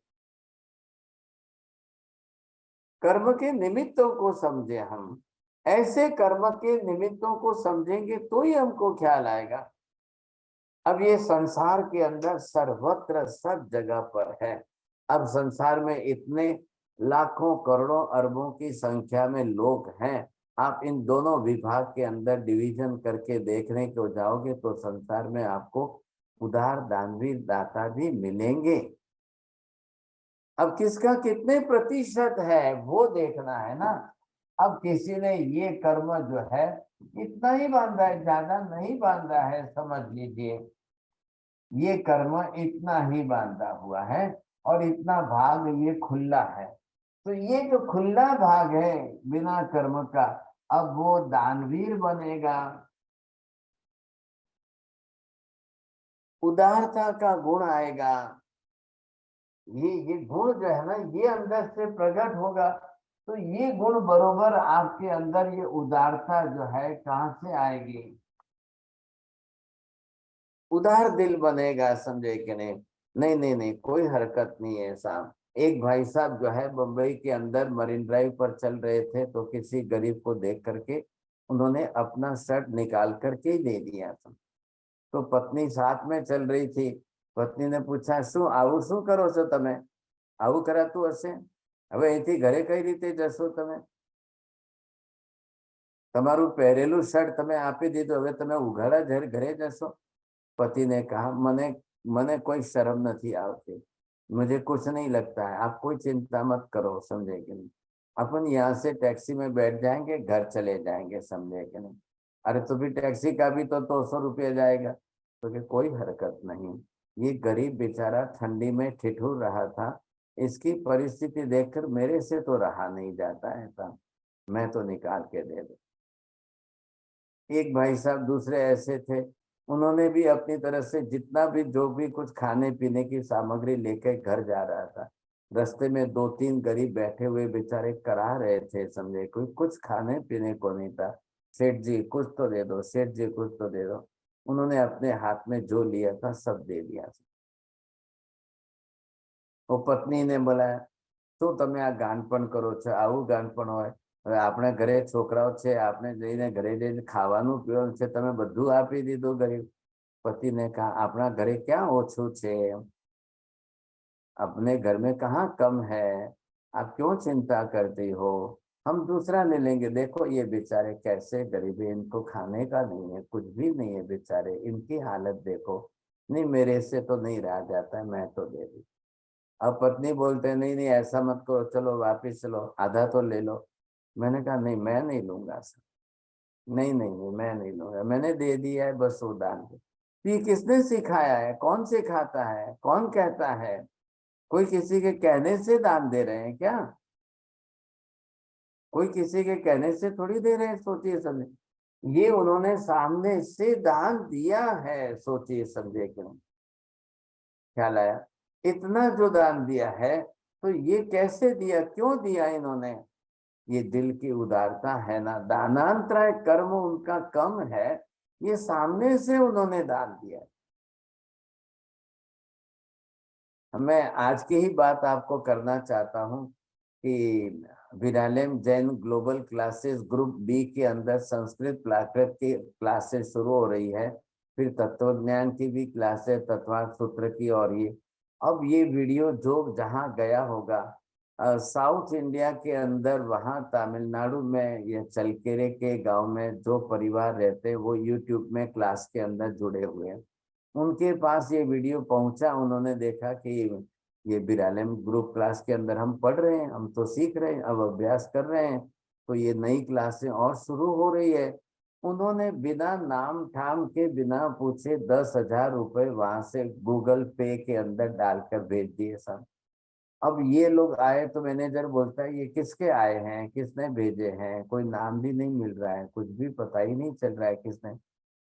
कर्म के निमित्तों को समझे हम, ऐसे कर्म के निमित्तों को समझेंगे तो ही हमको ख्याल आएगा। अब ये संसार के अंदर सर्वत्र सब जगह पर है। अब संसार में इतने लाखों करोड़ों अरबों की संख्या में लोग हैं, आप इन दोनों विभाग के अंदर डिवीजन करके देखने को जाओगे तो संसार में आपको उदार दानवीर दाता भी मिलेंगे। अब किसका कितने प्रतिशत है वो देखना है ना। अब किसी ने ये कर्म जो है इतना ही बांधा है, ज्यादा नहीं बांधा है, समझ लीजिए ये कर्म इतना ही बांधा हुआ है और इतना भाग ये खुला है। तो ये जो खुला भाग है बिना कर्म का, अब वो दानवीर बनेगा। उदारता का गुण आएगा। ये गुण जो है ना, ये अंदर से प्रकट होगा। तो ये गुण बरोबर आपके अंदर, ये उदारता जो है कहाँ से आएगी? उदार दिल बनेगा, समझे कि नहीं? नहीं नहीं नहीं, कोई हरकत नहीं है साहब। एक भाई साहब जो है बम्बई के अंदर मरीन ड्राइव पर चल रहे थे, तो किसी गरीब को देख करके उन्होंने अपना शर्ट निकाल करके ही दे दिया था। तो पत्नी साथ में चल रही थी। पत्नी ने पूछा, शू आવું શું કરો છો તમે? આવું કરાતું હશે? હવે અહીંથી ઘરે કઈ રીતે જશો તમે? તમારું પહેરેલું શર્ટ તમે આપી દીધું, હવે તમે ઉઘાડા ઘરે જશો? पति ने कहा, मने कोई शर्म नहीं आती, मुझे कुछ नहीं लगता है, आप कोई चिंता मत करो, समझे कि नहीं? अपन यहाँ से टैक्सी में बैठ जाएंगे, घर चले जाएंगे, समझे कि नहीं? अरे तो भी टैक्सी का भी तो 200 रुपया जाएगा। तो कि कोई हरकत नहीं। ये गरीब बेचारा ठंडी में ठिठुर रहा था, इसकी परिस्थिति देखकर मेरे से तो रहा नहीं जाता है था, मैं तो निकाल के दे दूं। एक भाई साहब दूसरे ऐसे थे, उन्होंने भी अपनी तरफ से जितना भी जो भी कुछ खाने पीने की सामग्री लेकर घर जा रहा था। रास्ते में 2-3 गरीब बैठे हुए बेचारे करा रहे थे, समझे, कोई कुछ खाने पीने को नहीं था। सेठ जी कुछ तो दे दो, सेठ जी कुछ तो दे दो। उन्होंने अपने हाथ में जो लिया था सब दे दिया। वो पत्नी ने बोला, શું તમે આ ગાનપણ કરો છો? આવું ગાનપણ હોય? હવે આપણે ઘરે છોકરાઓ છે, આપણે જઈને ઘરે જઈને ખાવાનું પીવાનું છે, તમે બધું આપી દીધું ગરીબ? पति ने कहा, अपना घरे क्या ओछू छे, अपने घर में कहाँ कम है, आप क्यों चिंता करती हो, हम दूसरा ले लेंगे। देखो ये बेचारे कैसे गरीब है, इनको खाने का नहीं है, कुछ भी नहीं है बेचारे, इनकी हालत देखो। नहीं मेरे से तो नहीं रहा जाता है, मैं तो दे दी। अब पत्नी बोलते हैं, नहीं नहीं ऐसा मत करो, चलो वापिस चलो, आधा तो ले लो। मैंने कहा, नहीं मैं नहीं लूंगा सर, नहीं नहीं नहीं मैं नहीं लूंगा, मैंने दे दिया है, बस वो दान दे। ये किसने सिखाया है? कौन सिखाता है? कौन कहता है? कोई किसी के कहने से दान दे रहे हैं क्या? कोई किसी के कहने से थोड़ी दे रहे हैं, सोचिए समझे। ये उन्होंने सामने से दान दिया है, सोचिए समझे क्यों? ख्याल आया? इतना जो दान दिया है, तो ये कैसे दिया, क्यों दिया इन्होंने? ये दिल की उदारता है ना। दानांतराय कर्म उनका कम है, ये सामने से उन्होंने दान दिया। मैं आज की ही बात आपको करना चाहता हूं कि विरालेम Jain global classes group B के अंदर संस्कृत प्राकृत की क्लासेस शुरू हो रही है, फिर तत्वज्ञान की भी क्लासेस, तत्वार्थ सूत्र की। और ये अब ये वीडियो जो जहां गया होगा, साउथ इंडिया के अंदर, वहां तमिलनाडु में या चलकेरे के गांव में जो परिवार रहते हैं, वो यूट्यूब में क्लास के अंदर जुड़े हुए हैं, उनके पास ये वीडियो पहुंचा। उन्होंने देखा कि ये बिरालेम ग्रुप क्लास के अंदर हम पढ़ रहे हैं, हम तो सीख रहे हैं, अब अभ्यास कर रहे हैं, तो ये नई क्लासें और शुरू हो रही है। उन्होंने बिना नाम ठाम के, बिना पूछे 10,000 रुपए वहां से गूगल पे के अंदर डालकर भेज दिए सब। अब ये लोग आए तो मैनेजर बोलता है, ये किसके आए हैं, किसने भेजे हैं? कोई नाम भी नहीं मिल रहा है, कुछ भी पता ही नहीं चल रहा है किसने।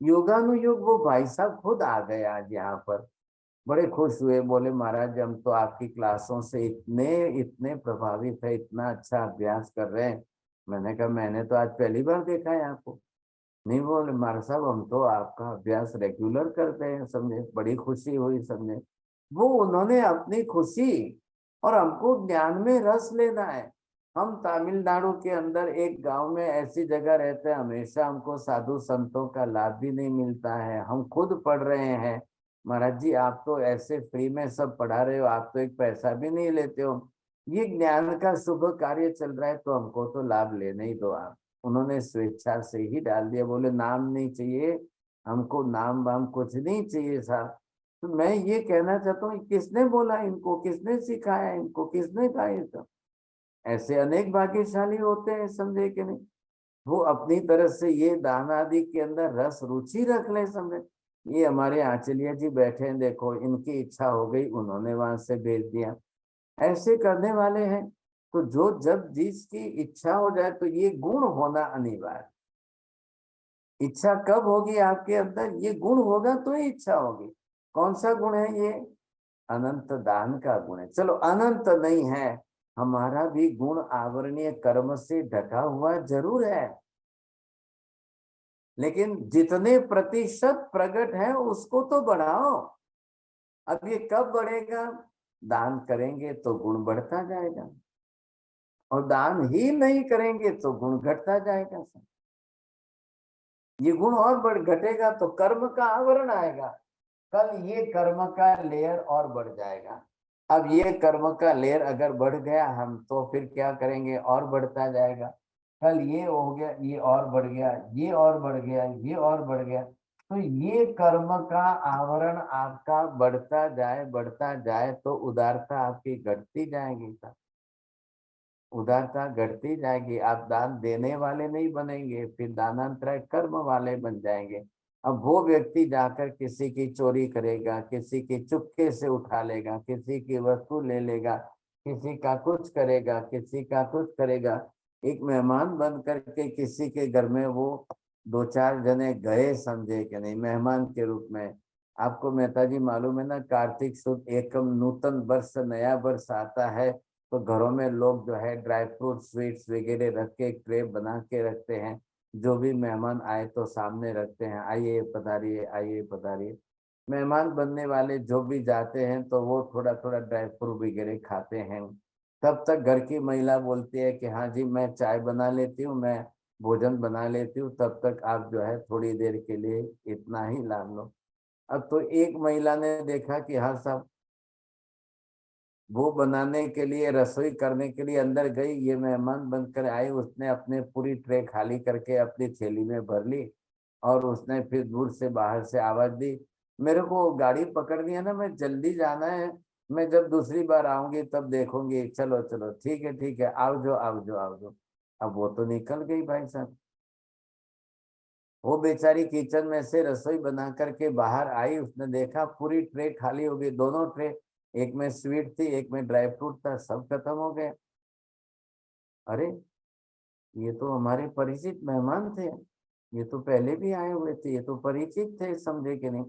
योगानुयोग वो भाई साहब खुद आ गए आज यहाँ पर, बड़े खुश हुए, बोले महाराज हम तो आपकी क्लासों से इतने इतने प्रभावित है, इतना अच्छा अभ्यास कर रहे हैं। मैंने कहा, मैंने तो आज पहली बार देखा है आपको। नहीं, बोले महाराज साहब हम तो आपका अभ्यास रेगुलर करते हैं, समझे, बड़ी खुशी हुई, समझे। वो उन्होंने अपनी खुशी, और हमको ज्ञान में रस लेना है। हम तमिलनाडु के अंदर एक गांव में ऐसी जगह रहते हैं, हमेशा हमको साधु संतों का लाभ भी नहीं मिलता है, हम खुद पढ़ रहे हैं। महाराज जी आप तो ऐसे फ्री में सब पढ़ा रहे हो, आप तो एक पैसा भी नहीं लेते हो, ये ज्ञान का शुभ कार्य चल रहा है, तो हमको तो लाभ लेने ही दो आप। उन्होंने स्वेच्छा से ही डाल दिया, बोले नाम नहीं चाहिए हमको, नाम वाम कुछ नहीं चाहिए साहब। तो मैं ये कहना चाहता हूँ, किसने बोला इनको, किसने सिखाया इनको, किसने कहा ये सब? ऐसे अनेक भाग्यशाली होते हैं, समझे कि नहीं? वो अपनी तरफ से ये दान आदि के अंदर रस रुचि रख ले, समझे। ये हमारे आंचलिया जी बैठे हैं, देखो इनकी इच्छा हो गई, उन्होंने वहां से भेज दिया। ऐसे करने वाले हैं। तो जो जब जिसकी इच्छा हो जाए तो ये गुण होना अनिवार्य। इच्छा कब होगी आपके अंदर? ये गुण होगा तो ही इच्छा होगी। कौन सा गुण है ये? अनंत दान का गुण है। चलो अनंत नहीं है, हमारा भी गुण आवरणीय कर्म से ढका हुआ जरूर है, लेकिन जितने प्रतिशत प्रकट है उसको तो बढ़ाओ। अब ये कब बढ़ेगा? दान करेंगे तो गुण बढ़ता जाएगा, और दान ही नहीं करेंगे तो गुण घटता जाएगा। ये गुण और बढ़ घटेगा तो कर्म का आवरण आएगा। कल ये कर्म का लेयर और बढ़ जाएगा। अब ये कर्म का लेयर अगर बढ़ गया हम तो फिर क्या करेंगे? और बढ़ता जाएगा। कल ये हो गया, ये और बढ़ गया, ये और बढ़ गया, ये और बढ़ गया। तो ये कर्म का आवरण आपका बढ़ता जाए तो उदारता आपकी घटती जाएगी। उदारता घटती जाएगी। आप दान देने वाले नहीं बनेंगे, फिर दानांतराय कर्म वाले बन जाएंगे। अब वो व्यक्ति जाकर किसी की चोरी करेगा, किसी की चुपके से उठा लेगा, किसी की वस्तु ले लेगा, किसी का कुछ करेगा, किसी का कुछ करेगा। एक मेहमान बन करके किसी के घर में वो दो चार जने गए, समझे कि नहीं, मेहमान के रूप में। आपको मेहता जी मालूम है ना, कार्तिक शुद्ध एकम नूतन वर्ष नया वर्ष आता है तो घरों में लोग जो है ड्राई फ्रूट स्वीट्स वगैरह रख के ट्रे बना के रखते हैं। जो भी मेहमान आए तो सामने रखते हैं, आइए पधारिए, आइए पधारिए। मेहमान बनने वाले जो भी जाते हैं तो वो थोड़ा थोड़ा ड्राई फ्रूट वगैरह खाते हैं। तब तक घर की महिला बोलती है कि हाँ जी मैं चाय बना लेती हूँ, मैं भोजन बना लेती हूँ, तब तक आप जो है थोड़ी देर के लिए इतना ही लाभ लो। अब तो एक महिला ने देखा कि हाँ साहब, वो बनाने के लिए, रसोई करने के लिए अंदर गई, ये मेहमान बनकर आई, उसने अपने पूरी ट्रे खाली करके अपनी थैली में भर ली, और उसने फिर दूर से बाहर से आवाज दी, मेरे को गाड़ी पकड़नी है ना, मैं जल्दी जाना है, मैं जब दूसरी बार आऊंगी तब देखूंगी, चलो चलो ठीक है, आओ जो आओ जो आओ जो। अब वो तो निकल गई भाई साहब। वो बेचारी किचन में से रसोई बना करके बाहर आई, उसने देखा पूरी ट्रे खाली हो गई, दोनों ट्रे, एक में स्वीट थी एक में ड्राई फ्रूट था, सब खत्म हो गए। अरे ये तो हमारे परिचित मेहमान थे, ये तो पहले भी आए हुए थे, ये तो परिचित थे, समझे कि नहीं।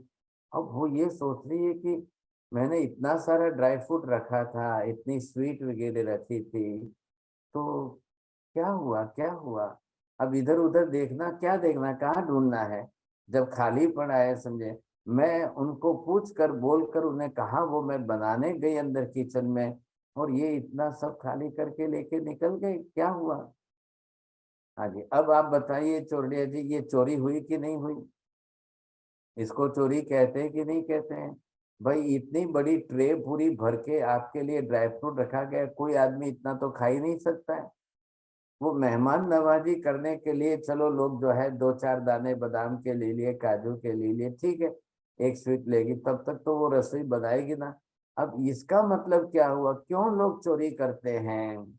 अब वो ये सोच रही है कि मैंने इतना सारा ड्राई फ्रूट रखा था, इतनी स्वीट वगैरह रखी थी, तो क्या हुआ क्या हुआ? अब इधर उधर देखना, क्या देखना, कहाँ ढूंढना है, जब खाली पड़ा है, समझे। मैं उनको पूछ कर बोल कर उन्हें कहा, वो मैं बनाने गई अंदर किचन में, और ये इतना सब खाली करके लेके निकल गए, क्या हुआ? हाँ जी, अब आप बताइए चोरडिया जी, ये चोरी हुई कि नहीं हुई? इसको चोरी कहते हैं कि नहीं कहते हैं? भाई इतनी बड़ी ट्रे पूरी भर के आपके लिए ड्राई फ्रूट रखा गया, कोई आदमी इतना तो खा ही नहीं सकता है। वो मेहमान नवाजी करने के लिए चलो लोग जो है दो चार दाने बादाम के ले लिए, काजू के ले लिए, ठीक है, एक स्वीट लेगी, तब तक तो वो रसोई बनाएगी ना। अब इसका मतलब क्या हुआ? क्यों लोग चोरी करते हैं?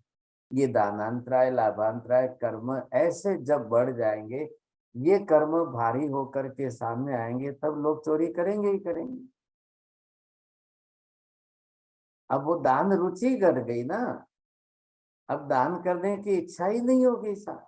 ये दानांतराय लाभांतराय कर्म ऐसे जब बढ़ जाएंगे, ये कर्म भारी होकर के सामने आएंगे, तब लोग चोरी करेंगे ही करेंगे। अब वो दान रुचि घट गई ना, अब दान करने की इच्छा ही नहीं होगी साहब।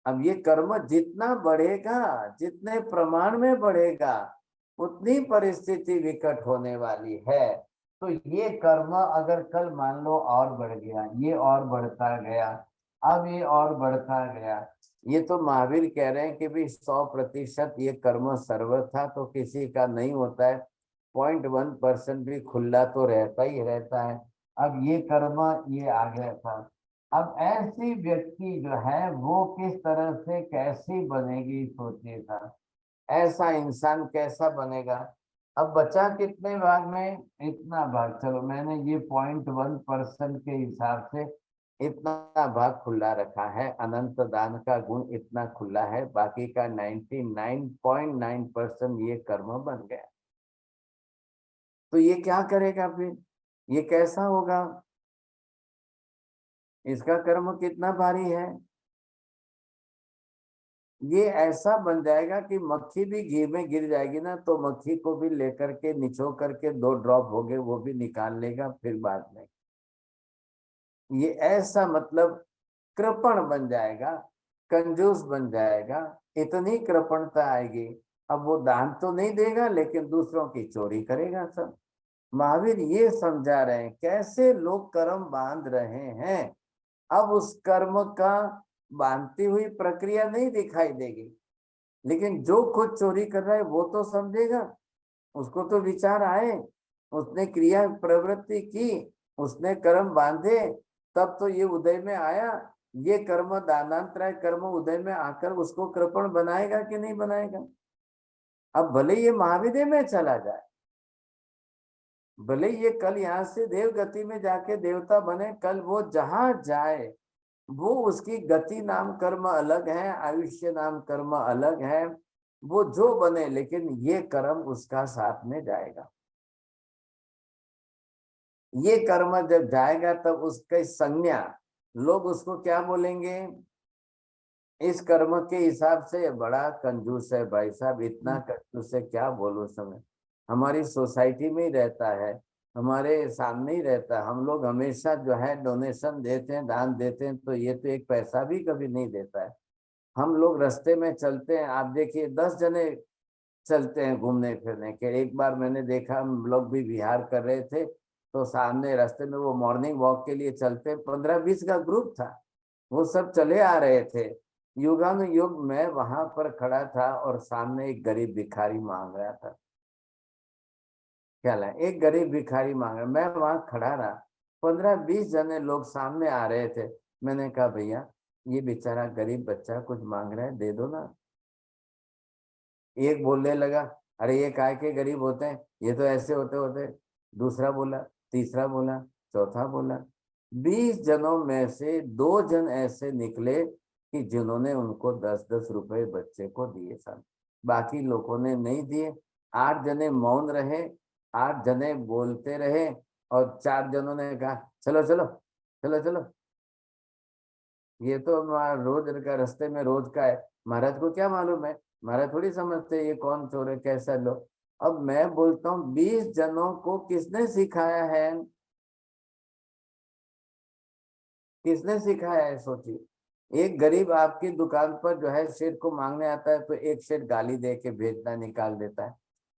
अब ये कर्म जितना बढ़ेगा, जितने प्रमाण में बढ़ेगा, उतनी परिस्थिति विकट होने वाली है। तो ये कर्म अगर कल मान लो और बढ़ गया, ये और बढ़ता गया, अब ये और बढ़ता गया, ये तो महावीर कह रहे हैं कि भी 100% ये कर्म सर्व था तो किसी का नहीं होता है, 0.1% भी खुला तो रहता ही रहता है। अब ये कर्म ये आ गया था। अब ऐसी व्यक्ति जो है वो किस तरह से कैसी बनेगी, सोचिएगा। ऐसा इंसान कैसा बनेगा? अब बचा कितने भाग में? इतना भाग, चलो मैंने ये 0.1% के हिसाब से इतना भाग खुला रखा है, अनंत दान का गुण इतना खुला है, बाकी का 99.9% ये कर्म बन गया। तो ये क्या करेगा फिर? ये कैसा होगा? इसका कर्म कितना भारी है? ये ऐसा बन जाएगा कि मक्खी भी घी में गिर जाएगी ना तो मक्खी को भी लेकर के निचो करके 2 ड्रॉप हो गए वो भी निकाल लेगा फिर बाद में। ये ऐसा मतलब कृपण बन जाएगा, कंजूस बन जाएगा, इतनी कृपणता आएगी। अब वो दान तो नहीं देगा लेकिन दूसरों की चोरी करेगा सब। महावीर ये समझा रहे हैं कैसे लोग कर्म बांध रहे हैं। अब उस कर्म का बांधती हुई प्रक्रिया नहीं दिखाई देगी, लेकिन जो खुद चोरी कर रहा है वो तो समझेगा, उसको तो विचार आए, उसने क्रिया प्रवृत्ति की, उसने कर्म बांधे, तब तो ये उदय में आया। ये कर्म दानांतराय कर्म उदय में आकर उसको कृपण बनाएगा कि नहीं बनाएगा। अब भले ये महाविद्य में चला जाए, भले ये कल यहाँ से देव गति में जाके देवता बने, कल वो जहां जाए वो उसकी गति नाम कर्म अलग है, आयुष्य नाम कर्म अलग है, वो जो बने, लेकिन ये कर्म उसका साथ में जाएगा। ये कर्म जब जाएगा तब उसकी संज्ञा लोग उसको क्या बोलेंगे, इस कर्म के हिसाब से बड़ा कंजूस है भाई साहब, इतना कंजूस है क्या बोलूं समय। हमारी सोसाइटी में ही रहता है, हमारे सामने ही रहता है। हम लोग हमेशा जो है डोनेशन देते हैं, दान देते हैं, तो ये तो एक पैसा भी कभी नहीं देता है। हम लोग रास्ते में चलते हैं, आप देखिए 10 जने चलते हैं घूमने फिरने के। एक बार मैंने देखा, हम लोग भी विहार कर रहे थे तो सामने रास्ते में वो मॉर्निंग वॉक के लिए चलते 15-20 का ग्रुप था, वो सब चले आ रहे थे। युगानुयुग मैं वहां पर खड़ा था और सामने एक गरीब भिखारी मांग रहा था। ख्याल है, एक गरीब भिखारी मांग रहा, मैं वहां खड़ा रहा, 15-20 जने लोग सामने आ रहे थे। मैंने कहा भैया ये बेचारा गरीब बच्चा कुछ मांग रहा है, दे दो ना। एक बोलने लगा, अरे ये काय के गरीब होते हैं, ये तो ऐसे होते होते। दूसरा बोला, तीसरा बोला, चौथा बोला। 20 जनों में से 2 जन ऐसे निकले कि जिन्होंने उनको 10-10 रुपए बच्चे को दिए सन, बाकी लोगों ने नहीं दिए। 8 जने मौन रहे, 8 जने बोलते रहे, और 4 जनों ने कहा चलो चलो चलो चलो, ये तो रोज का रास्ते में रोज का है, महाराज को क्या मालूम है, महाराज थोड़ी समझते ये कौन चोर है कैसा लो। अब मैं बोलता हूँ 20 जनों को किसने सिखाया है, किसने सिखाया है सोचिए। एक गरीब आपकी दुकान पर जो है शेर को मांगने आता है तो एक शेर गाली दे के भेजना निकाल देता है।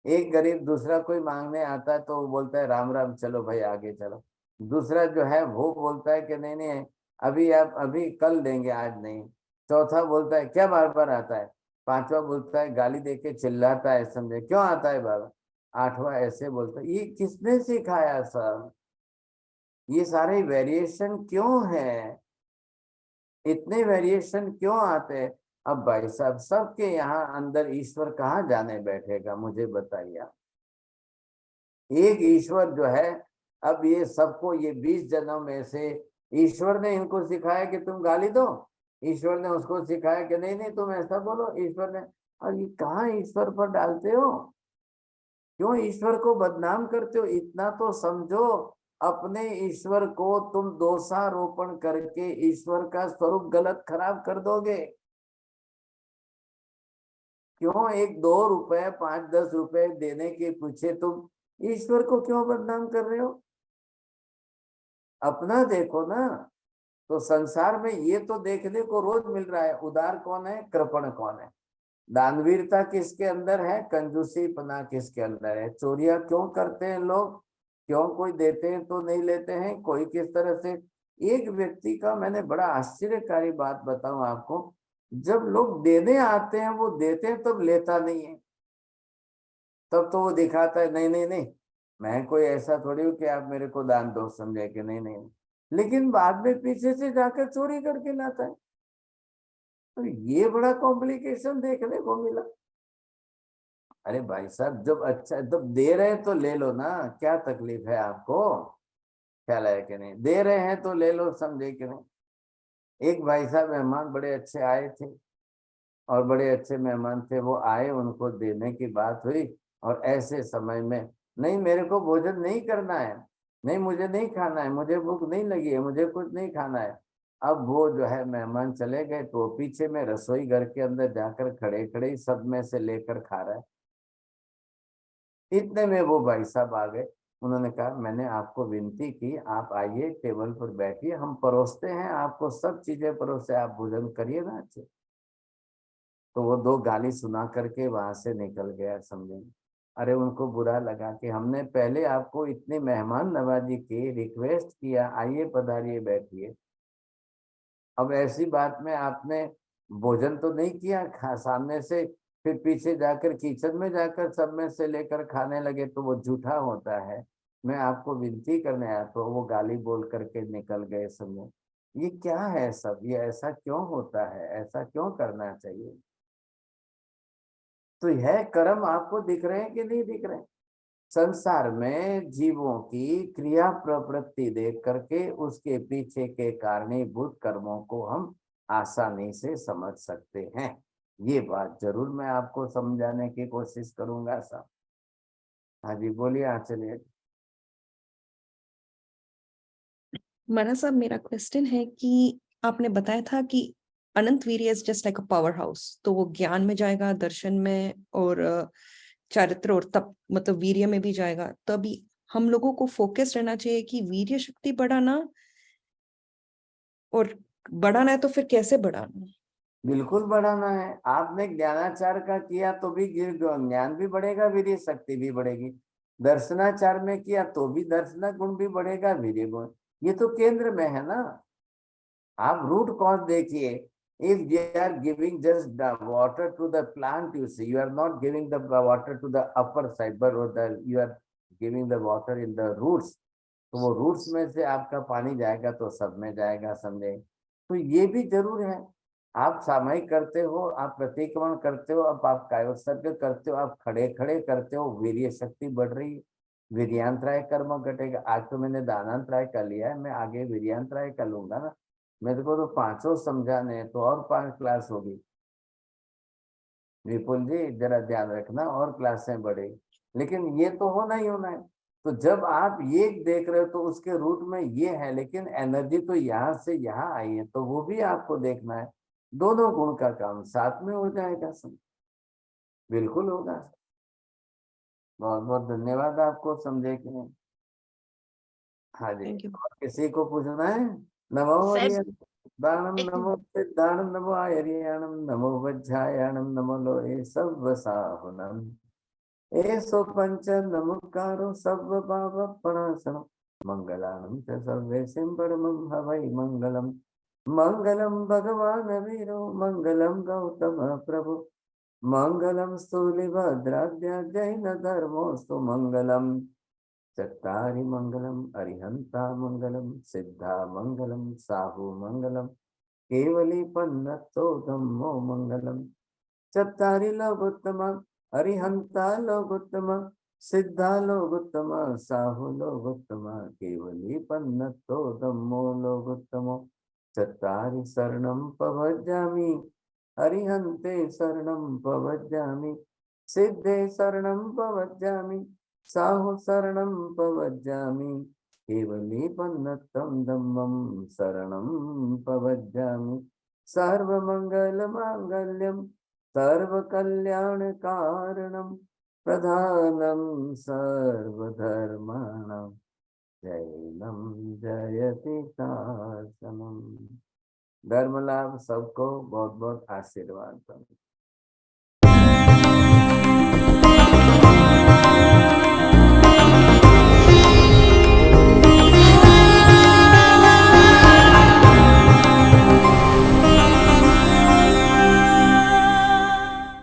एक गरीब दूसरा कोई मांगने आता है तो वो बोलता है राम राम चलो भाई आगे चलो। दूसरा जो है वो बोलता है कि नहीं नहीं अभी आप अभी कल देंगे आज नहीं। चौथा बोलता है क्या बार बार आता है। पांचवा बोलता है गाली दे के चिल्लाता है, समझे क्यों आता है बाबा। आठवां ऐसे बोलता है। ये किसने सिखाया सब, ये सारे वेरिएशन क्यों है, इतने वेरिएशन क्यों आते हैं। अब भाई साहब सबके यहाँ अंदर ईश्वर कहाँ जाने बैठेगा, मुझे बताइए आप। एक ईश्वर जो है, अब ये सबको ये 20 जनों में से ईश्वर ने इनको सिखाया कि तुम गाली दो, ईश्वर ने उसको सिखाया कि नहीं नहीं तुम ऐसा बोलो, ईश्वर ने। और ये कहाँ ईश्वर पर डालते हो, क्यों ईश्वर को बदनाम करते हो। इतना तो समझो, अपने ईश्वर को तुम दोषारोपण करके ईश्वर का स्वरूप गलत खराब कर दोगे। क्यों 1-2 रुपए 5-10 रुपए देने के पीछे तुम ईश्वर को क्यों बदनाम कर रहे हो। अपना देखो ना। तो संसार में ये तो देखने को रोज मिल रहा है, उदार कौन है कृपण कौन है, दानवीरता किसके अंदर है, कंजूसी पना किसके अंदर है। चोरियां क्यों करते हैं लोग, क्यों कोई देते हैं तो नहीं लेते हैं, कोई किस तरह से। एक व्यक्ति का मैंने बड़ा आश्चर्यकारी बात बताऊं आपको, जब लोग देने आते हैं वो देते हैं तब लेता नहीं है, तब तो वो दिखाता है नहीं नहीं नहीं मैं कोई ऐसा थोड़ी हूँ कि आप मेरे को दान दो, समझे कि नहीं नहीं। लेकिन बाद में पीछे से जाकर चोरी करके लाता है। तो ये बड़ा कॉम्प्लिकेशन देखने को मिला। अरे भाई साहब जब अच्छा जब दे रहे हैं तो ले लो ना, क्या तकलीफ है आपको, ख्याल है कि नहीं, दे रहे हैं तो ले लो, समझे कि नहीं। एक भाई साहब मेहमान बड़े अच्छे आए थे, और बड़े अच्छे मेहमान थे, वो आए उनको देने की बात हुई, और ऐसे समय में नहीं मेरे को भोजन नहीं करना है, नहीं मुझे नहीं खाना है, मुझे भूख नहीं लगी है, मुझे कुछ नहीं खाना है। अब वो जो है मेहमान चले गए तो पीछे में रसोई घर के अंदर जाकर खड़े खड़े ही सब में से लेकर खा रहा है। इतने में वो भाई साहब आ गए, उन्होंने कहा मैंने आपको विनती की, आप आइए टेबल पर बैठिए, हम परोसते हैं आपको, सब चीजें परोसे, आप भोजन करिए ना अच्छे। तो वो दो गाली सुना करके वहां से निकल गया, समझे। अरे उनको बुरा लगा कि हमने पहले आपको इतनी मेहमान नवाजी की, रिक्वेस्ट किया आइए पधारिए बैठिए, अब ऐसी बात में आपने भोजन तो नहीं किया, खा सामने से, फिर पीछे जाकर किचन में जाकर सब में से लेकर खाने लगे, तो वो झूठा होता है। मैं आपको विनती करने आया, तो वो गाली बोल करके निकल गए समझे। ये क्या है सब, ये ऐसा क्यों होता है, ऐसा क्यों करना चाहिए। तो यह कर्म आपको दिख रहे हैं कि नहीं दिख रहे हैं। संसार में जीवों की क्रिया प्रवृत्ति देख करके उसके पीछे के कारणीभूत कर्मों को हम आसानी से समझ सकते हैं। ये बात जरूर मैं आपको समझाने की कोशिश करूंगा साहब। हाँ जी बोलिए, हाँ चलिए। महाराज साहब, मेरा क्वेश्चन है कि आपने बताया था कि अनंत वीर्य is just like a power house, तो वो ज्ञान में जाएगा, दर्शन में और चारित्र और तप मतलब वीर्य में भी जाएगा। तभी हम लोगों को फोकस रहना चाहिए कि वीर्य शक्ति बढ़ाना, और बढ़ाना है तो फिर कैसे बढ़ाना। बिल्कुल बढ़ाना है। आपने ज्ञानाचार का किया तो भी ज्ञान भी बढ़ेगा, वीर्य शक्ति भी बढ़ेगी। दर्शनाचार में किया तो भी दर्शना गुण भी बढ़ेगा, वीर्य गुण। ये तो केंद्र में है ना। आप रूट कॉज देखिए। If we are giving just the water to the plant, you see, you are not giving the water to the upper side, but you are giving the water in the roots. तो वो roots में से आपका पानी जाएगा तो सब में जाएगा, समझे। तो ये भी जरूर है। आप सामायिक करते हो, आप प्रतिक्रमण करते हो, अब आप कायोत्सर्ग करते हो, आप खड़े खड़े करते हो, वीर्य शक्ति बढ़ रही है। वीर्यांतराय कर्म घटेगा। आज तो मैंने दानांतराय कर लिया है, मैं आगे वीर्यांतराय कर लूंगा ना। मेरे को तो पांचों समझाने हैं, तो और 5 क्लास होगी। विपुल जी जरा ध्यान रखना, और क्लासें बढ़े। लेकिन ये तो होना ही होना है। तो जब आप ये देख रहे हो तो उसके रूट में ये है, लेकिन एनर्जी तो यहाँ से यहाँ आई है, तो वो भी आपको देखना है। दोनों गुण का काम साथ में हो जाएगा सब, बिल्कुल होगा। बहुत बहुत धन्यवाद आपको, समझे कि नहीं। हाँ जी, थैंक यू। और किसी को पूछना है। नमो हरियम दानम, नमो सिद्धानम, नमो हरियाणम, नमो वज्रायणम, नमो लोहे सब साहुनम, एसो पंच नमस्कारो सर्व पाप प्रणाशनम, मंगलानं च सर्वेषां परमं हवै मंगलम। मंगलम भगवान वीरो, मंगलम गौतम प्रभु, मंगलम स्थूलिभद्राद्य जैन धर्मोस्तु मंगलम। चत्तारि मंगलम अरिहंता मंगलम, सिद्धा मंगलम साहु मंगलम, केवली पन्नतो धम्मो मंगलम। चत्तारि लोकोत्तम अरिहंता लोकोत्तम, सिद्धा लोकोत्तम साहु लोकोत्तम, केवली पन्नतो धम्मो लोकोत्तमो। चत्तारि शरणं प्रव्रजामि, अरिहन्ते शरणं प्रव्रजामि, सिद्धे शरणं प्रव्रजामि, साहु शरणं प्रव्रजामि, केवली पन्नतं धम्मं शरणं प्रव्रजामि। सर्वमंगल मांगल्यम, सर्वकल्याण कारणम, प्रधानम सर्वधर्माणां, जैनम जयति शासनम। धर्म लाभ सबको बहुत बहुत आशीर्वाद।